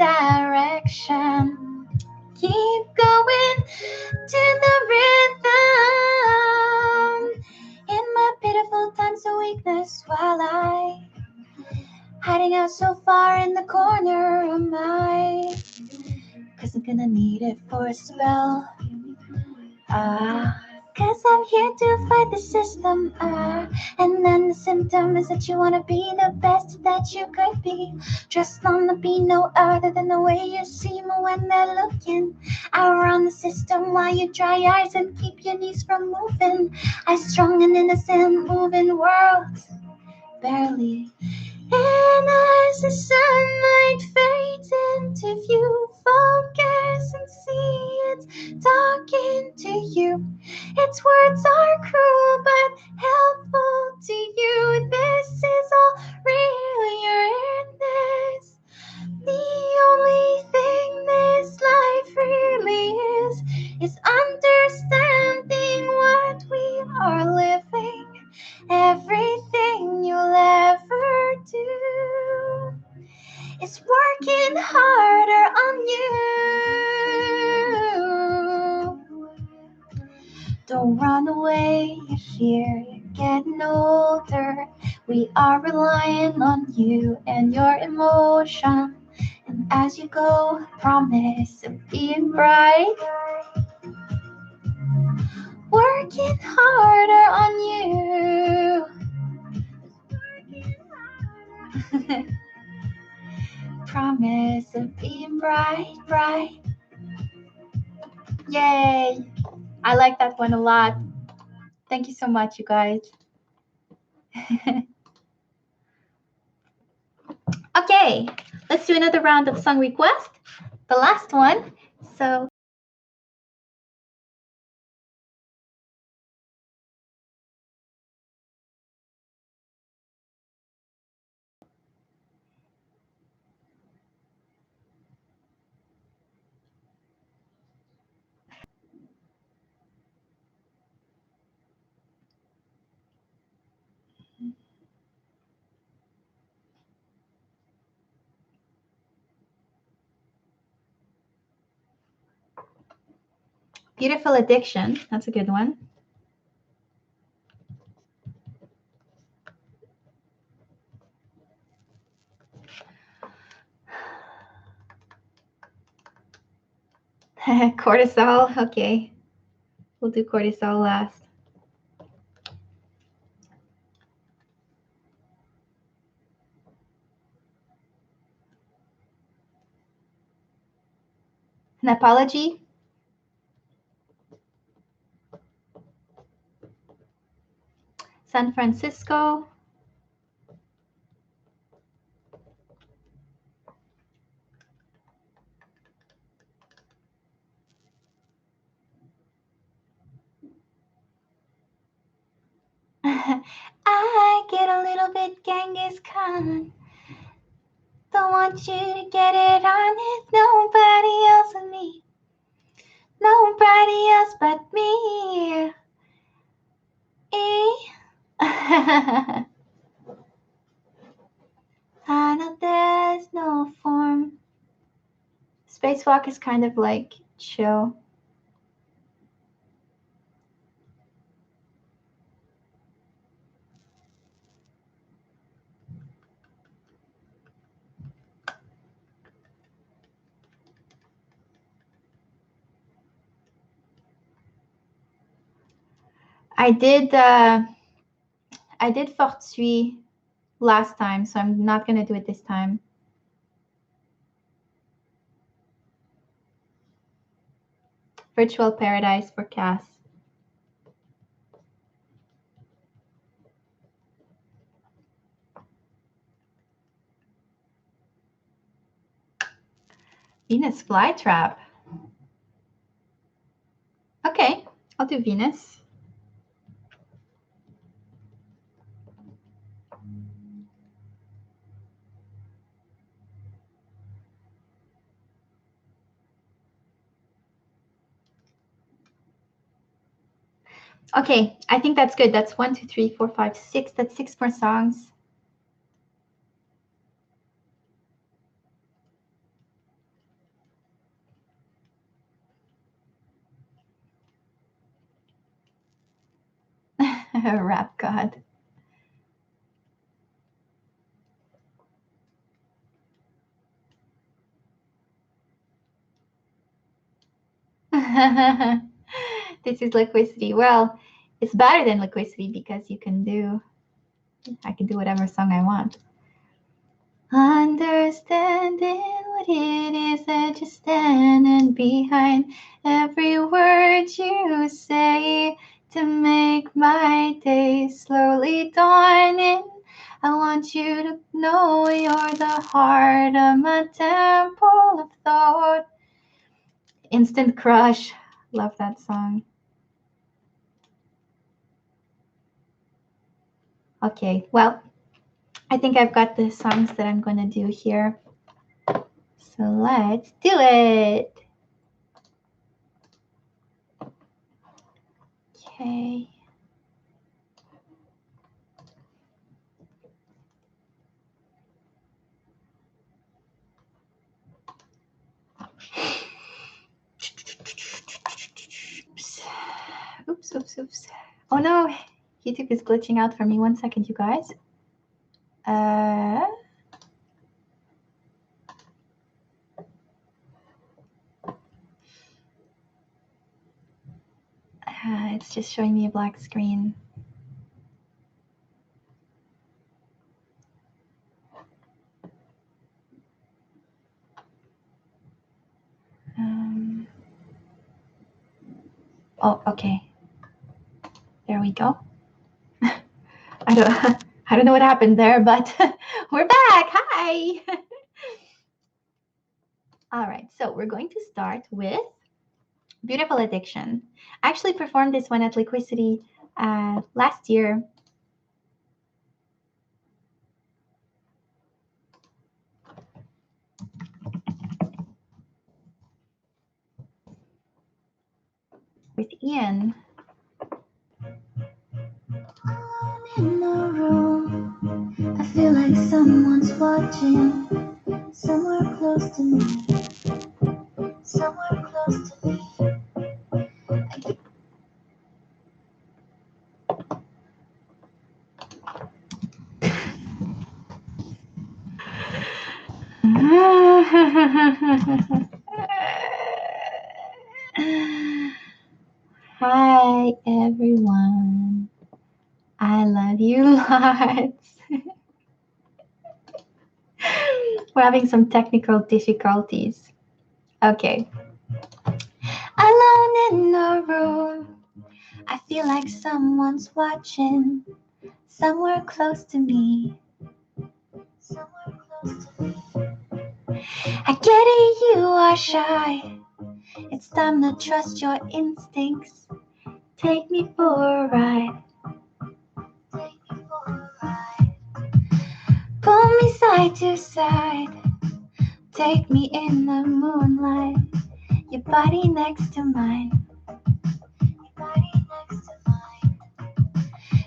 gonna need it for a spell. Cause I'm here to fight the system. And then the symptom is that you wanna be the best that you could be. Just wanna be no other than the way you seem when they're looking. Around the system while you dry your eyes and keep your knees from moving. A strong and innocent moving world. Barely. And as the sunlight fades into view, focus and see it's talking to you. Its words are cruel but helpful to you. This is all real, you're in this. The only thing this life really is understanding what we are living. Everything you'll ever do is working harder on you. Don't run away, you fear you're getting older. We are relying on you and your emotion. And as you go, promise of being bright. Working harder on you. Promise of being bright, bright. Yay! I like that one a lot. Thank you so much, you guys. Okay, let's do another round of song request. The last one. So. Beautiful Addiction. That's a good one. Cortisol. Okay. We'll do Cortisol last. An Apology. San Francisco. I get a little bit Genghis Khan. Don't want you to get it on it. Nobody else but me. Nobody else but me. I know there's no form. Spacewalk is kind of like chill. I did Fortuit last time, so I'm not going to do it this time. Virtual Paradise for Cass. Venus Flytrap. Okay, I'll do Venus. Okay, I think that's good. That's 1, 2, 3, 4, 5, 6. That's 6 more songs. Rap God. This is Liquicity. Well, it's better than Liquicity because I can do whatever song I want. Understanding what it is that you're standing behind every word you say to make my day slowly dawning. I want you to know you're the heart of my temple of thought. Instant crush. Love that song. Okay, well, I think I've got the songs that I'm going to do here. So let's do it. Okay. Oops. Oh no, YouTube is glitching out for me. 1 second, you guys. It's just showing me a black screen. Oh, okay. There we go. I don't know what happened there, but we're back. Hi. All right, so we're going to start with Beautiful Addiction. I actually performed this one at Liquicity last year. With Ian. In the room, I feel like someone's watching, somewhere close to me, somewhere close to me. Hi everyone, I love you lots. We're having some technical difficulties. Okay. Alone in a room, I feel like someone's watching, somewhere close to me, somewhere close to me. I get it, you are shy. It's time to trust your instincts. Take me for a ride. Take me for a ride. Pull me side to side. Take me in the moonlight. Your body next to mine. Your body next to mine.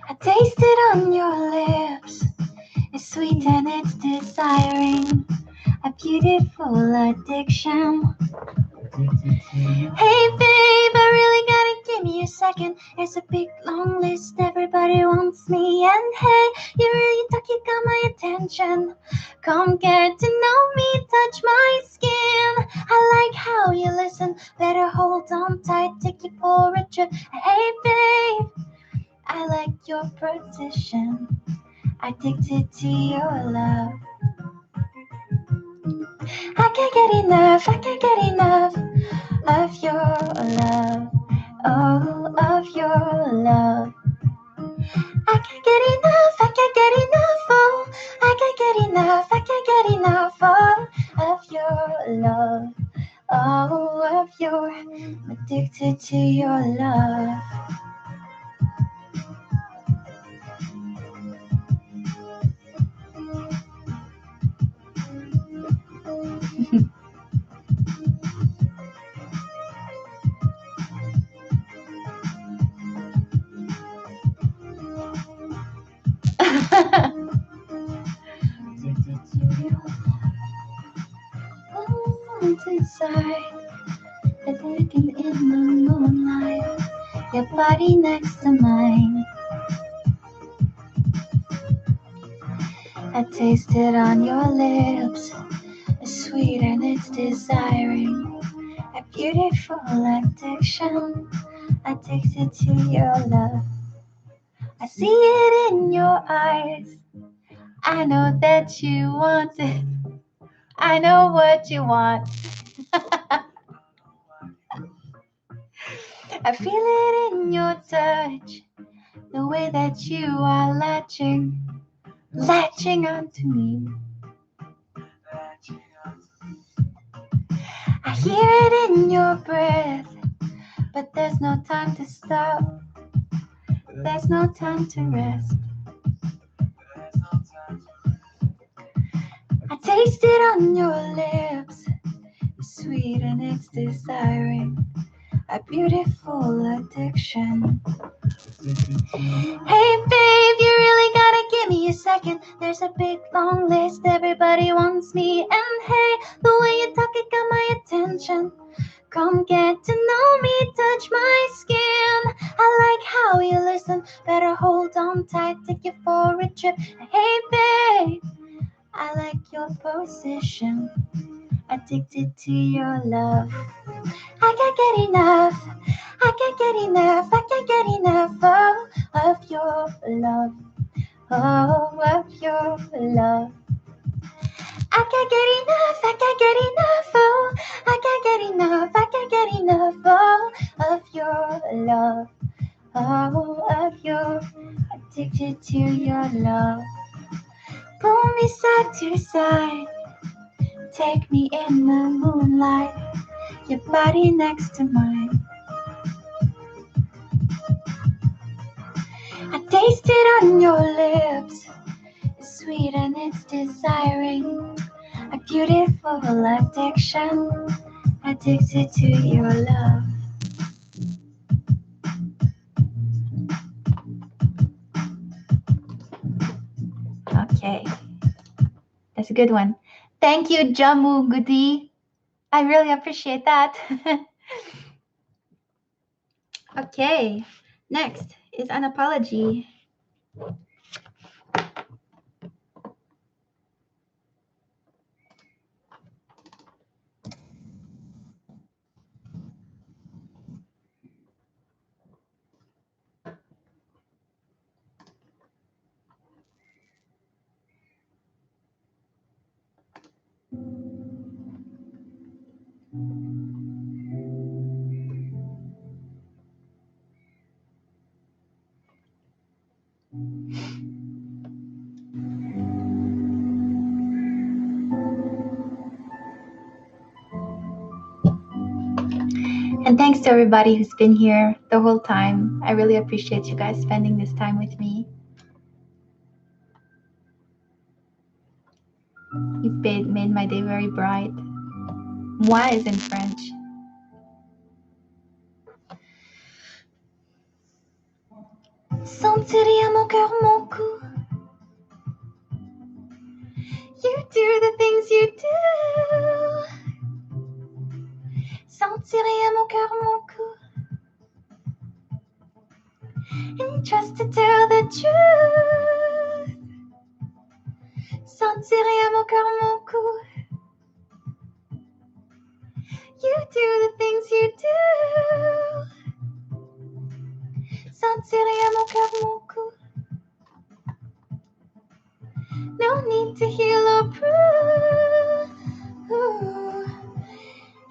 I taste it on your lips. It's sweet and it's desiring. A beautiful addiction. Hey babe, I really gotta give me a second. There's a big long list, everybody wants me. And hey, you really talk, you got my attention. Come get to know me, touch my skin. I like how you listen, better hold on tight, take you for a trip. Hey babe, I like your precision, addicted to your love. I can't get enough of your love, oh, of your love. I can't get enough, oh, I can't get enough, oh, of your love, oh, of your, I'm addicted to your love. Inside, looking in the moonlight, your body next to mine. I taste it on your lips, it's sweet and it's desiring, a beautiful addiction, addicted to your love. I see it in your eyes. I know that you want it. I know what you want. I feel it in your touch, the way that you are latching onto me. I hear it in your breath, but there's no time to stop. There's no time to rest. I taste it on your lips, it's sweet and it's desiring, a beautiful addiction. Hey babe, you really gotta give me a second. There's a big long list, everybody wants me. And hey, the way you talk, it got my attention. Come get to know me, touch my skin. I like how you listen, better hold on tight, take you for a trip. Hey babe, I like your position, addicted to your love. I can't get enough, I can't get enough, I can't get enough of your love, of your love. I can't get enough, I can't get enough, oh, I can't get enough, I can't get enough, oh, of your love, oh, of your, addicted to your love. Pull me side to side, take me in the moonlight, your body next to mine. I taste it on your lips, it's sweet and it's desiring, a beautiful addiction, addicted to your love. Okay, that's a good one. Thank you, Jamu Goody. I really appreciate that. Okay, next is an apology. And thanks to everybody who's been here the whole time. I really appreciate you guys spending this time with me. You've made my day very bright. Moi is in French. Sentiria mon cœur, mon cou. You do the things you do. Sentiria mon cœur, mon cou. And trust to tell the truth. Sentiria mon cœur, mon cou. You do the things you do. Sentiria mon cœur, mon cou. No need to heal or prove. Ooh.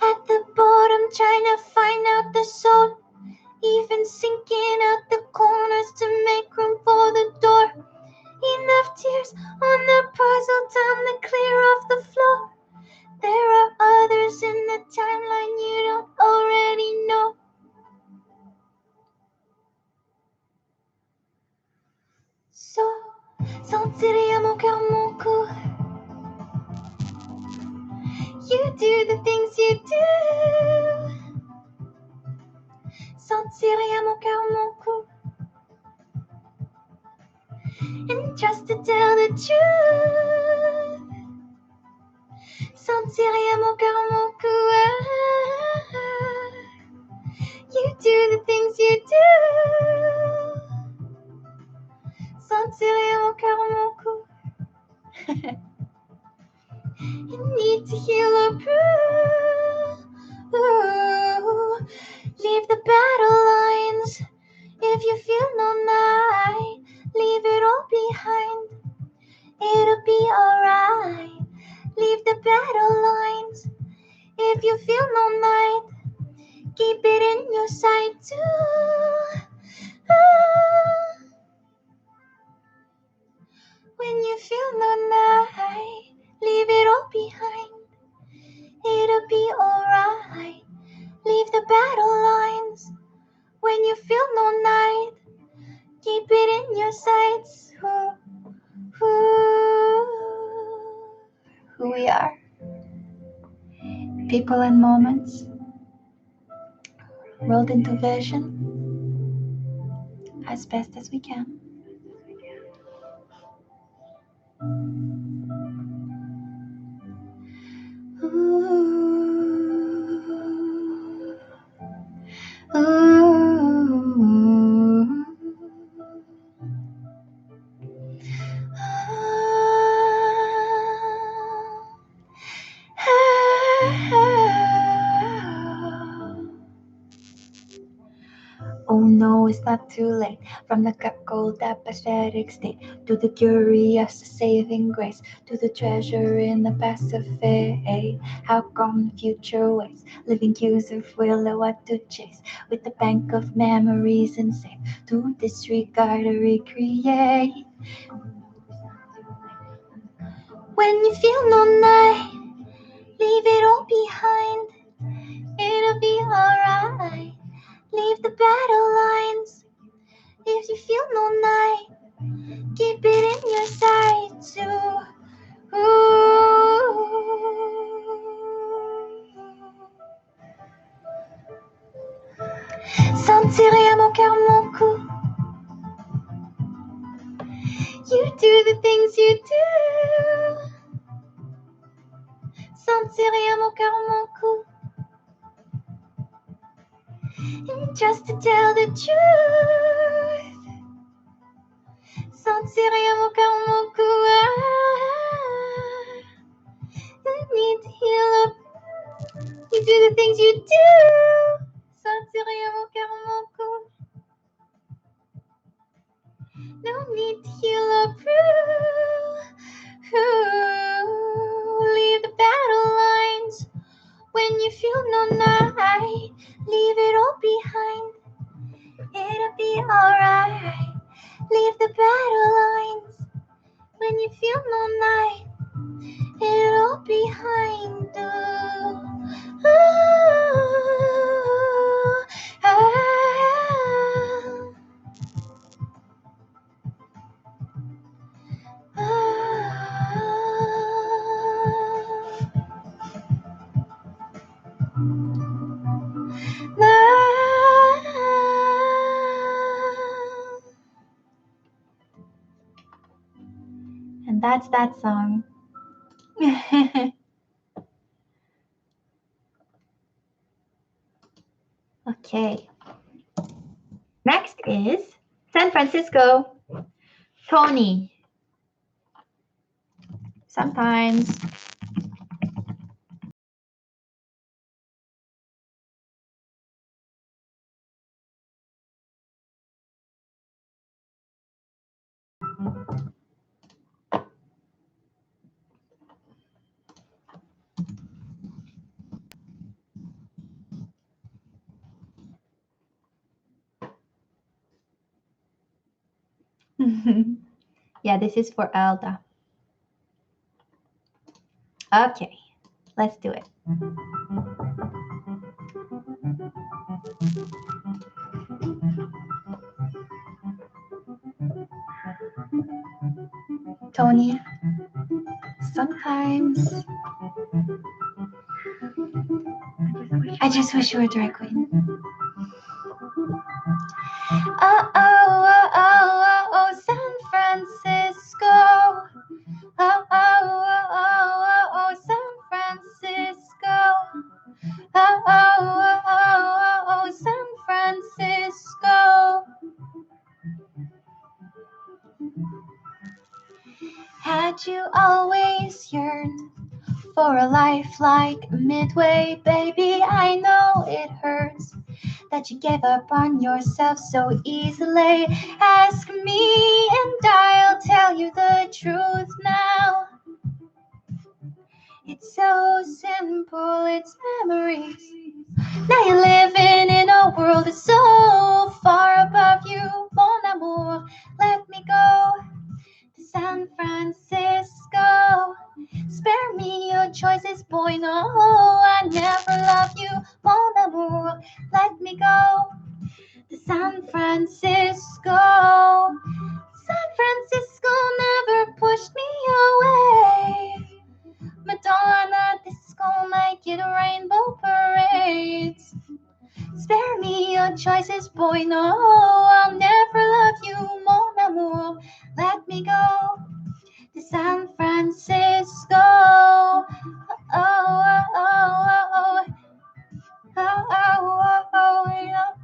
At the bottom, trying to find out the soul. Even sinking out the corners to make room for the door. Enough tears on the puzzle, time to clear off the floor. There are others in the timeline you don't already know. So, sentiria mon cœur, mon cou. You do the things you do. Sentiria mon cœur, mon cou. And just to tell the truth. Sentiria mon cœur, mon cou. You do the things you do. Sentiria mon cœur, mon cou. You need to heal or prove. Ooh. keep it in your sight too. Ah. When you feel no night, leave it all behind. It'll be alright. Leave the battle lines. When you feel no night, keep it in your sights. Who we are. People and moments rolled into vision as best as we can. Oh no, it's not too late. From the cold apathetic state to the curious saving grace, to the treasure in the Pacific. How come the future waits? Living cues of will what to chase, with the bank of memories and safe to disregard or recreate. When you feel no night, leave it all behind. It'll be alright. Leave the battle lines. If you feel no night, keep it in your sight too. Sentirai à mon cœur mon coup. You do the things you do. Sentirai à mon cœur mon coup. And just to tell the truth. Sentirai à mon cœur mon coup. I need to heal up. You do the things you do. Sentirai à mon cœur mon coup. No need to heal or prove. Leave the battle lines. When you feel no night, leave it all behind. It'll be alright. Leave the battle lines. When you feel no night, it'll all behind. And that's that song. Okay. Next is San Francisco. Tony. Sometimes. Yeah, this is for Elda. Okay, let's do it. Tony, sometimes I just wish you were a drag queen. Oh, oh, oh, oh, oh, San Francisco. Oh, oh, oh, oh, oh, San Francisco. Oh, oh, oh, oh, oh, San Francisco. Had you always yearned for a life like Midway, baby? I know it hurts that you gave up on yourself so easily. Ask me and I'll tell you the truth now. It's so simple, it's memories. Now you're living choices, boy. No, I'll never love you, mon amour. Let me go to San Francisco. Oh, oh, oh, oh, oh. Oh, oh, oh, oh,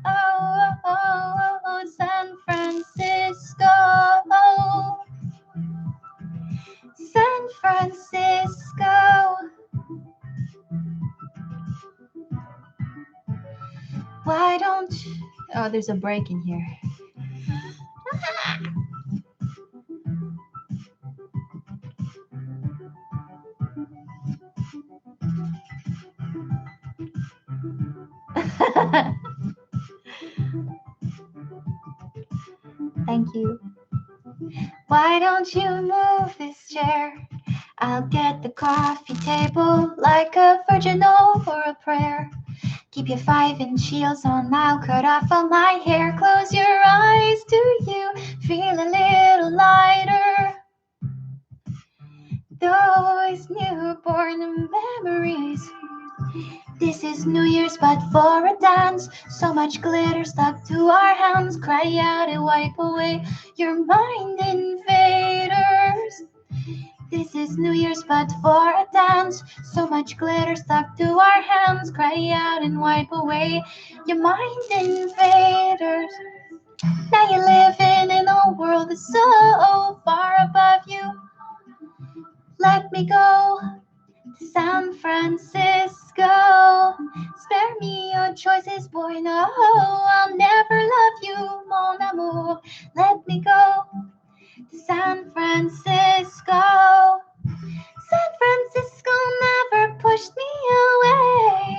oh, oh, oh, San Francisco. San Francisco. Why don't you... Oh, there's a break in here. Thank you. Why don't you move this chair? I'll get the coffee table like a virgin over a prayer. Keep your 5-inch heels on, I'll cut off all my hair. Close your eyes, do you feel a little lighter? Those newborn memories. This is New Year's, but for a dance. So much glitter stuck to our hands. Cry out and wipe away your mind invaders. This is New Year's, but for a dance. So much glitter stuck to our hands. Cry out and wipe away your mind invaders. Now you're living in a world that's so far above you. Let me go to San Francisco. Spare me your choices, boy. No, I'll never love you, mon amour. Let me go to San Francisco. San Francisco never pushed me away,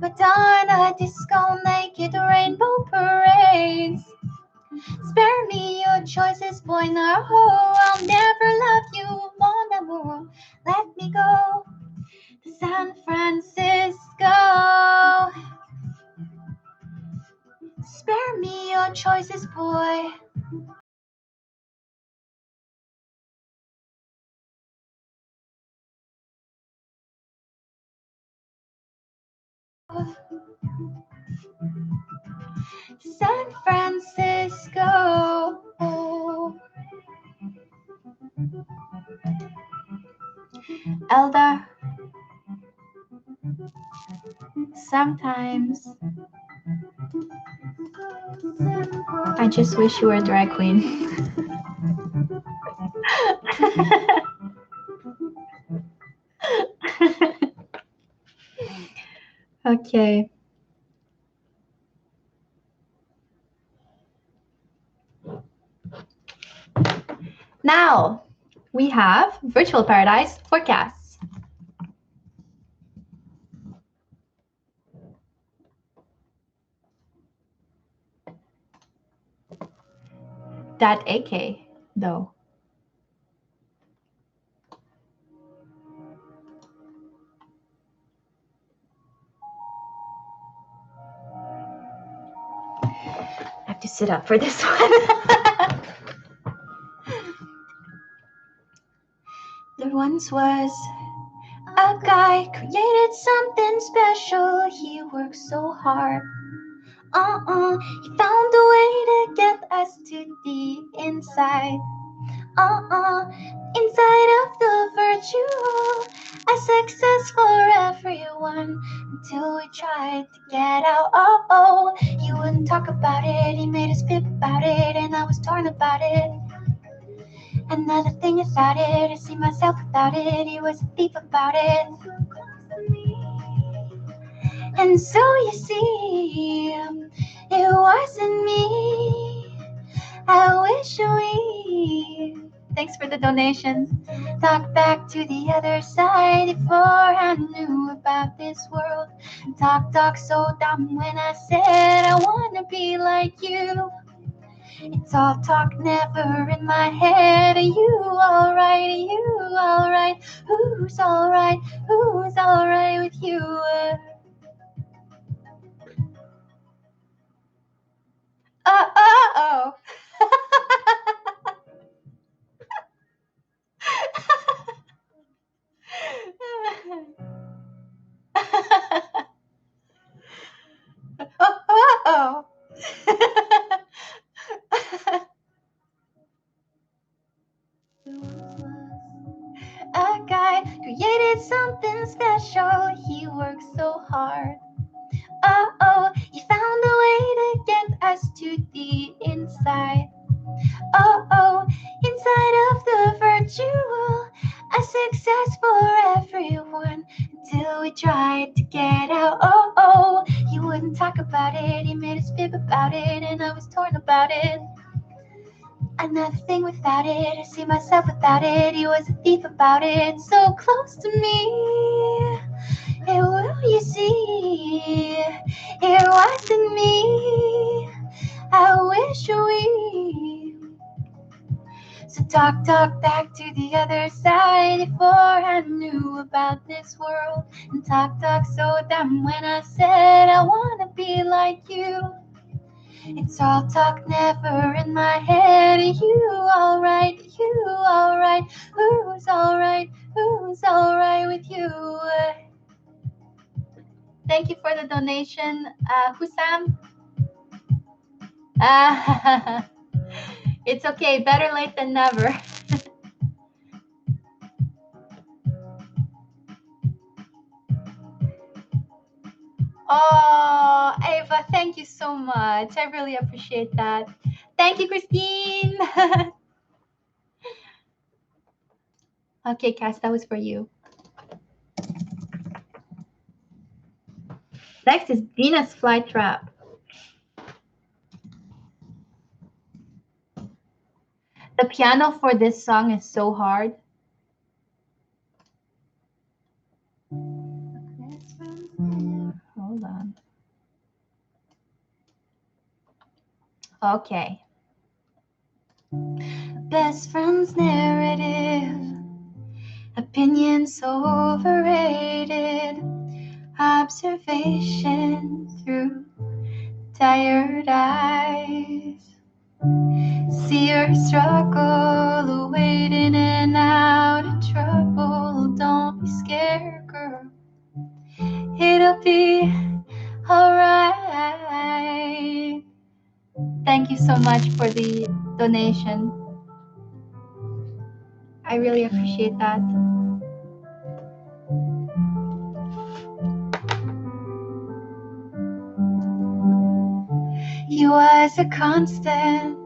but on a disco naked rainbow parades. Spare me your choices, boy. No, I'll never love you, mon amour. Let me go to San Francisco. Spare me your choices, boy. San Francisco. Elda, sometimes I just wish you were a drag queen. Okay. Now we have Virtual Paradise forecasts. That AK, though. I have to sit up for this one. There once was a guy created something special. He worked so hard. He found a way to get us to the inside. Inside of the virtual, a success for everyone until we tried to get out. He wouldn't talk about it. He made us fib about it, and I was torn about it. Another thing about it, I see myself without it. He was a thief about it. And so you see, it wasn't me. I wish we... Thanks for the donations. Talk back to the other side before I knew about this world. Talk so dumb when I said I wanna be like you. It's all talk, never in my head. Are you alright? Are you alright? Who's alright? Who's alright with you? Oh. heart. Oh, you found a way to get us to the inside. Oh, inside of the virtual, a success for everyone until we tried to get out. Oh, you wouldn't talk about it, you made us fib about it, and I was torn about it. Another thing without it, I see myself without it. He was a thief about it, so close to me. And will you see? It wasn't me. I wish we. So talk back to the other side before I knew about this world. And talk so damn when I said I wanna be like you. It's all talk, never in my head. You alright, you alright. Who's alright, who's alright with you? Thank you for the donation, Husam. It's okay, better late than never. Oh, Ava, thank you so much. I really appreciate that. Thank you, Christine. Okay, Cass, that was for you. Next is Venus Flytrap. The piano for this song is so hard. Hold on. Okay. Best friend's narrative, opinions so overrated, observation through tired eyes. See her struggle, wade in and out of trouble. Don't be scared, girl. It'll be alright. Thank you so much for the donation. I really appreciate that. He was a constant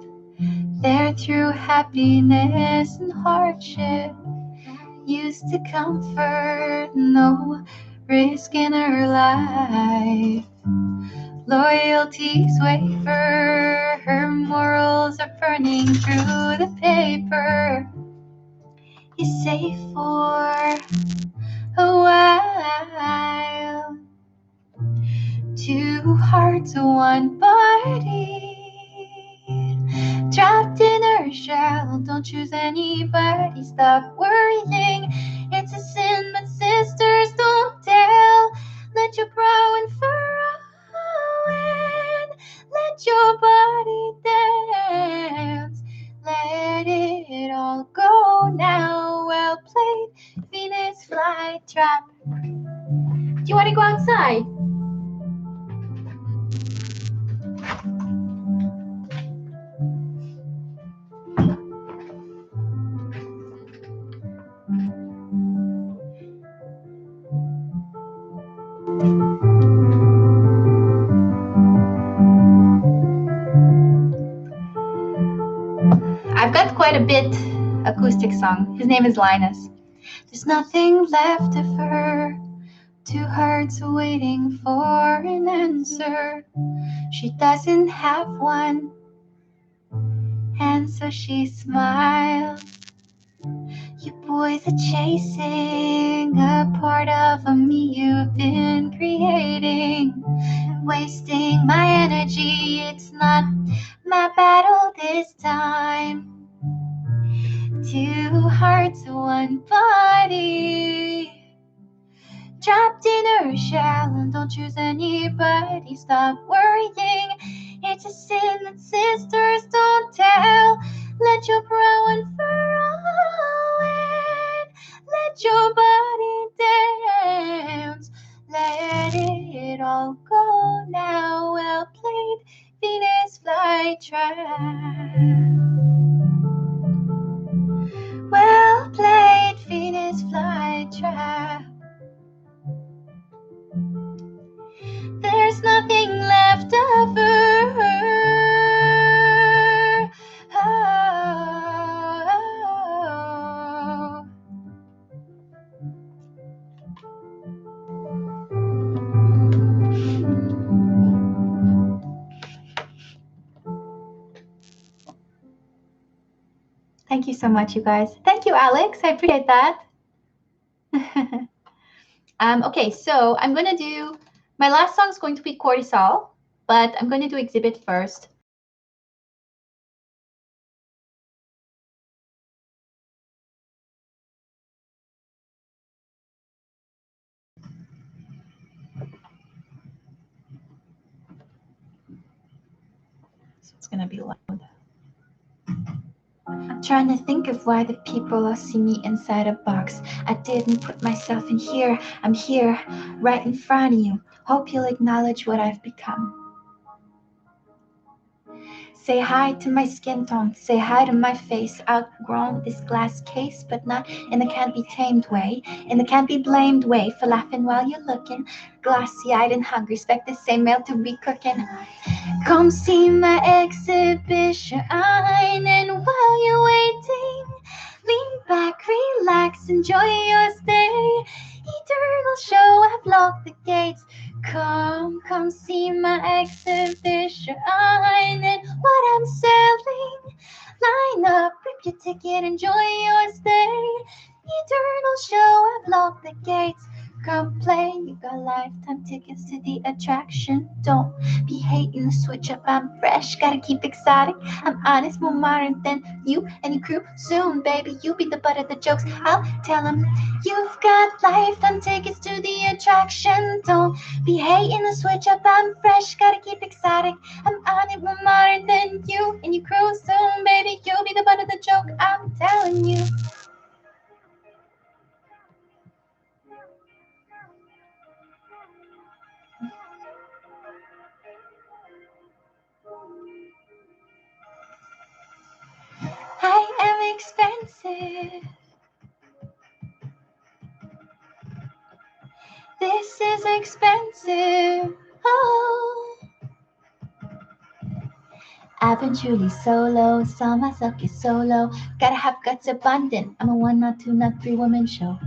there through happiness and hardship. Used to comfort, no risk in her life. Loyalties waver, her morals are burning through the paper. He's safe for a while. Two hearts, one body. Trapped in her shell, don't choose anybody. Stop worrying, it's a sin, but sisters don't tell. Let your brow and furrow in. Let your body dance. Let it all go now. Well played, Venus Flytrap. Do you want to go outside? I've got quite a bit acoustic song. His name is Linus. There's nothing left of her. Two hearts waiting for an answer. She doesn't have one. And so she smiles. You boys are chasing a part of me you've been creating. Wasting my energy, it's not my battle this time. Two hearts, one body. Trapped in her shell, and don't choose anybody. Stop worrying, it's a sin that sisters don't tell. Let your brow and furrow in. Let your body dance. Let it all go now. Well played, Venus Flytrap. Well played, Venus Flytrap. there's nothing left of her. Oh. Thank you so much, you guys. Thank you, Alex. I appreciate that. Okay, so I'm going to do, my last song is going to be Cortisol, but I'm going to do Exhibit first. So it's going to be loud. I'm trying to think of why the people all see me inside a box. I didn't put myself in here. I'm here, right in front of you. Hope you'll acknowledge what I've become. Say hi to my skin tone, say hi to my face. Outgrown this glass case, but not in the can't be tamed way, in the can't be blamed way for laughing while you're looking. Glassy-eyed and hungry, expect the same meal to be cooking. Come see my exhibition, and while you're waiting, lean back, relax, enjoy your stay. Eternal show, I've locked the gates. Come see my exhibition, and what I'm selling. Line up, rip your ticket, enjoy your stay. Eternal show, I've locked the gates. Come play, you got lifetime tickets to the attraction. Don't be hating the switch up, I'm fresh, gotta keep exotic. I'm honest, more modern than you and your crew. Soon, baby, you'll be the butt of the jokes. I'll tell them you've got lifetime tickets to the attraction. Don't be hating the switch up, I'm fresh, gotta keep exotic. I'm on it, more modern than you and your crew. Soon, baby, you'll be the butt of the joke. I'm telling you. I am expensive. This is expensive. Oh. I've been truly solo, saw myself get solo. Gotta have guts abundant. I'm a 1, not 2, not 3 woman show.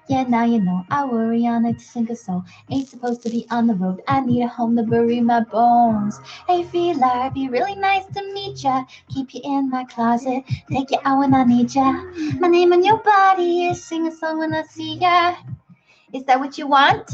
Yeah, now you know I worry on it to sink a soul. Ain't supposed to be on the road. I need a home to bury my bones. Hey, feeler, be really nice to meet ya. Keep you in my closet. Take you out when I need ya. My name on your body is sing a song when I see ya. Is that what you want?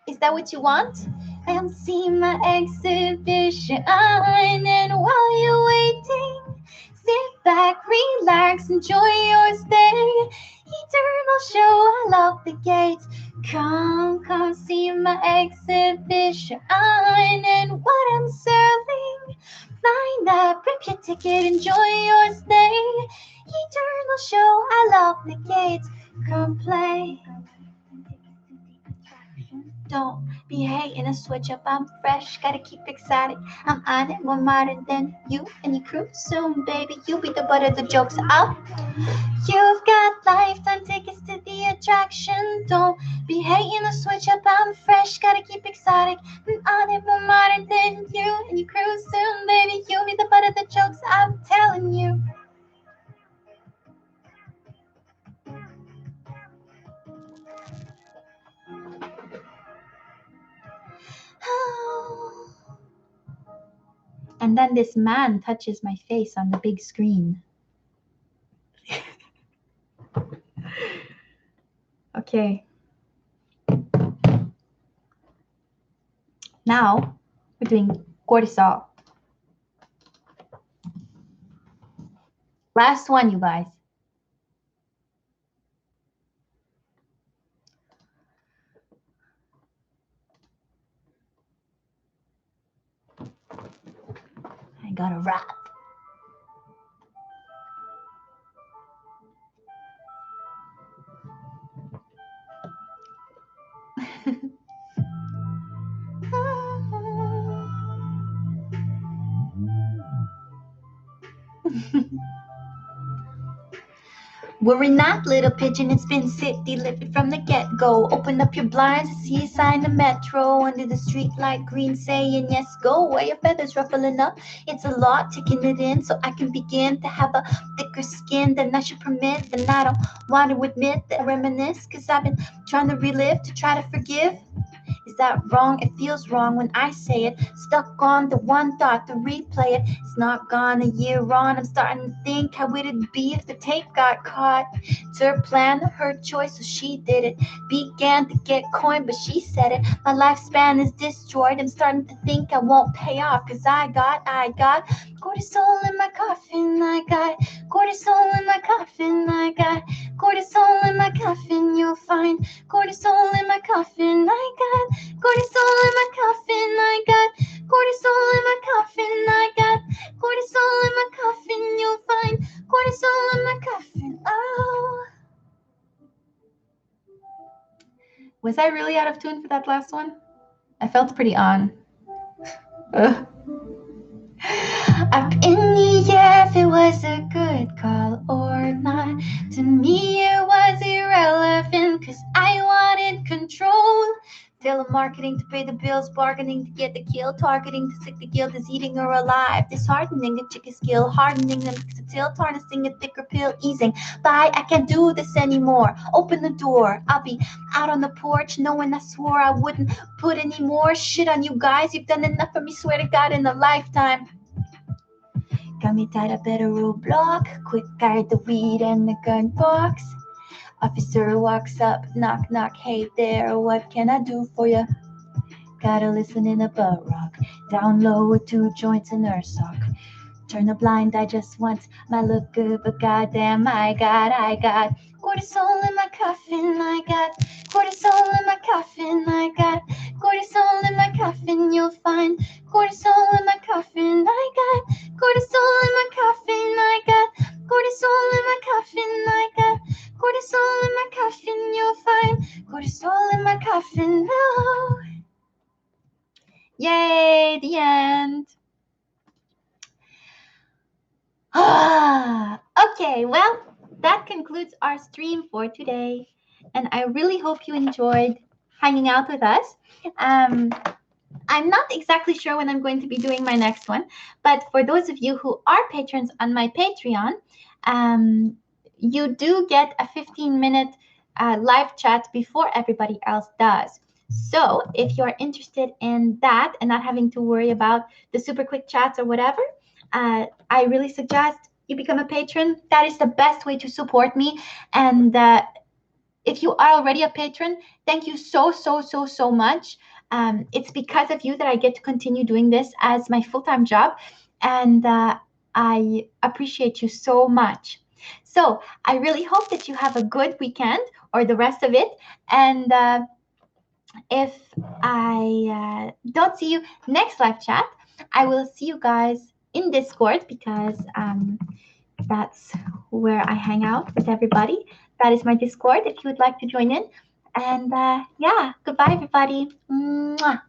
Is that what you want? Come see my exhibition, and while you're waiting, sit back, relax, enjoy your stay. Eternal show, I lock the gates. Come see my exhibition, and what I'm selling. Line up, rip your ticket, enjoy your stay. Eternal show, I lock the gates. Come play. Don't be hating a switch up, I'm fresh, gotta keep exotic. I'm on it, more modern than you and your crew. Soon, baby, you'll be the butt of the jokes. Up, you've got lifetime tickets to the attraction. Don't be hating a switch up, I'm fresh, gotta keep exotic. I'm on it, more modern than you and your crew. Soon, baby, you'll be the butt of the jokes. I'm telling you. And then this man touches my face on the big screen. Okay. Now we're doing cortisol. Last one, you guys. I got a rap. Worry not, little pigeon, it's been city living from the get-go. Open up your blinds to see a sign of metro under the street light green saying yes, go. Where your feathers ruffling up, it's a lot, taking it in so I can begin to have a thicker skin than I should permit. And I don't want to admit that I reminisce, cause I've been trying to relive to try to forgive. Is that wrong? It feels wrong when I say it. Stuck on the one thought to replay it. It's not gone a year on. I'm starting to think how would it be if the tape got caught. It's her plan, her choice, so she did it. Began to get coin, but she said it. My lifespan is destroyed. I'm starting to think I won't pay off. Cause I got cortisol in my coffin. I got cortisol in my coffin. I got cortisol in my coffin. You'll find cortisol in my coffin. I got cortisol in my coffin. I got cortisol in my coffin. I got cortisol in my coffin. You'll find cortisol in my coffin. Oh. Was I really out of tune for that last one? I felt pretty on. Ugh. Up in the air if it was a good call or not. To me it was irrelevant, cause I wanted control. Telemarketing to pay the bills, bargaining to get the kill, targeting to sick the guilt is eating her alive. Disheartening a chicken skill, hardening them to tilt, harnessing a thicker pill, easing. Bye, I can't do this anymore. Open the door. I'll be out on the porch knowing I swore I wouldn't put any more shit on you guys. You've done enough for me, swear to God, in a lifetime. Got me tied up at a roadblock. Quick guard the weed and the gun box. Officer walks up, knock, knock. Hey there, what can I do for you? Gotta listen in a butt rock. Down low with 2 joints in her sock. Turn a blind eye just once. Might look good, but goddamn, I got cortisol in my coffin. I got cortisol in my coffin. I got cortisol in my coffin. You'll find cortisol in my coffin. I got cortisol in my coffin. I got cortisol in my coffin. I got cortisol in my coffin. You'll find cortisol in my coffin. Oh. Yay, the end. Okay, well, that concludes our stream for today. And I really hope you enjoyed hanging out with us. I'm not exactly sure when I'm going to be doing my next one, but for those of you who are patrons on my Patreon, you do get a 15-minute live chat before everybody else does. So if you're interested in that and not having to worry about the super quick chats or whatever, I really suggest you become a patron. That is the best way to support me. And if you are already a patron, thank you so much. It's because of you that I get to continue doing this as my full-time job. And I appreciate you so much. So I really hope that you have a good weekend or the rest of it. And if I don't see you next live chat, I will see you guys in Discord because that's where I hang out with everybody. That is my Discord if you would like to join in. And yeah, goodbye, everybody. Mwah.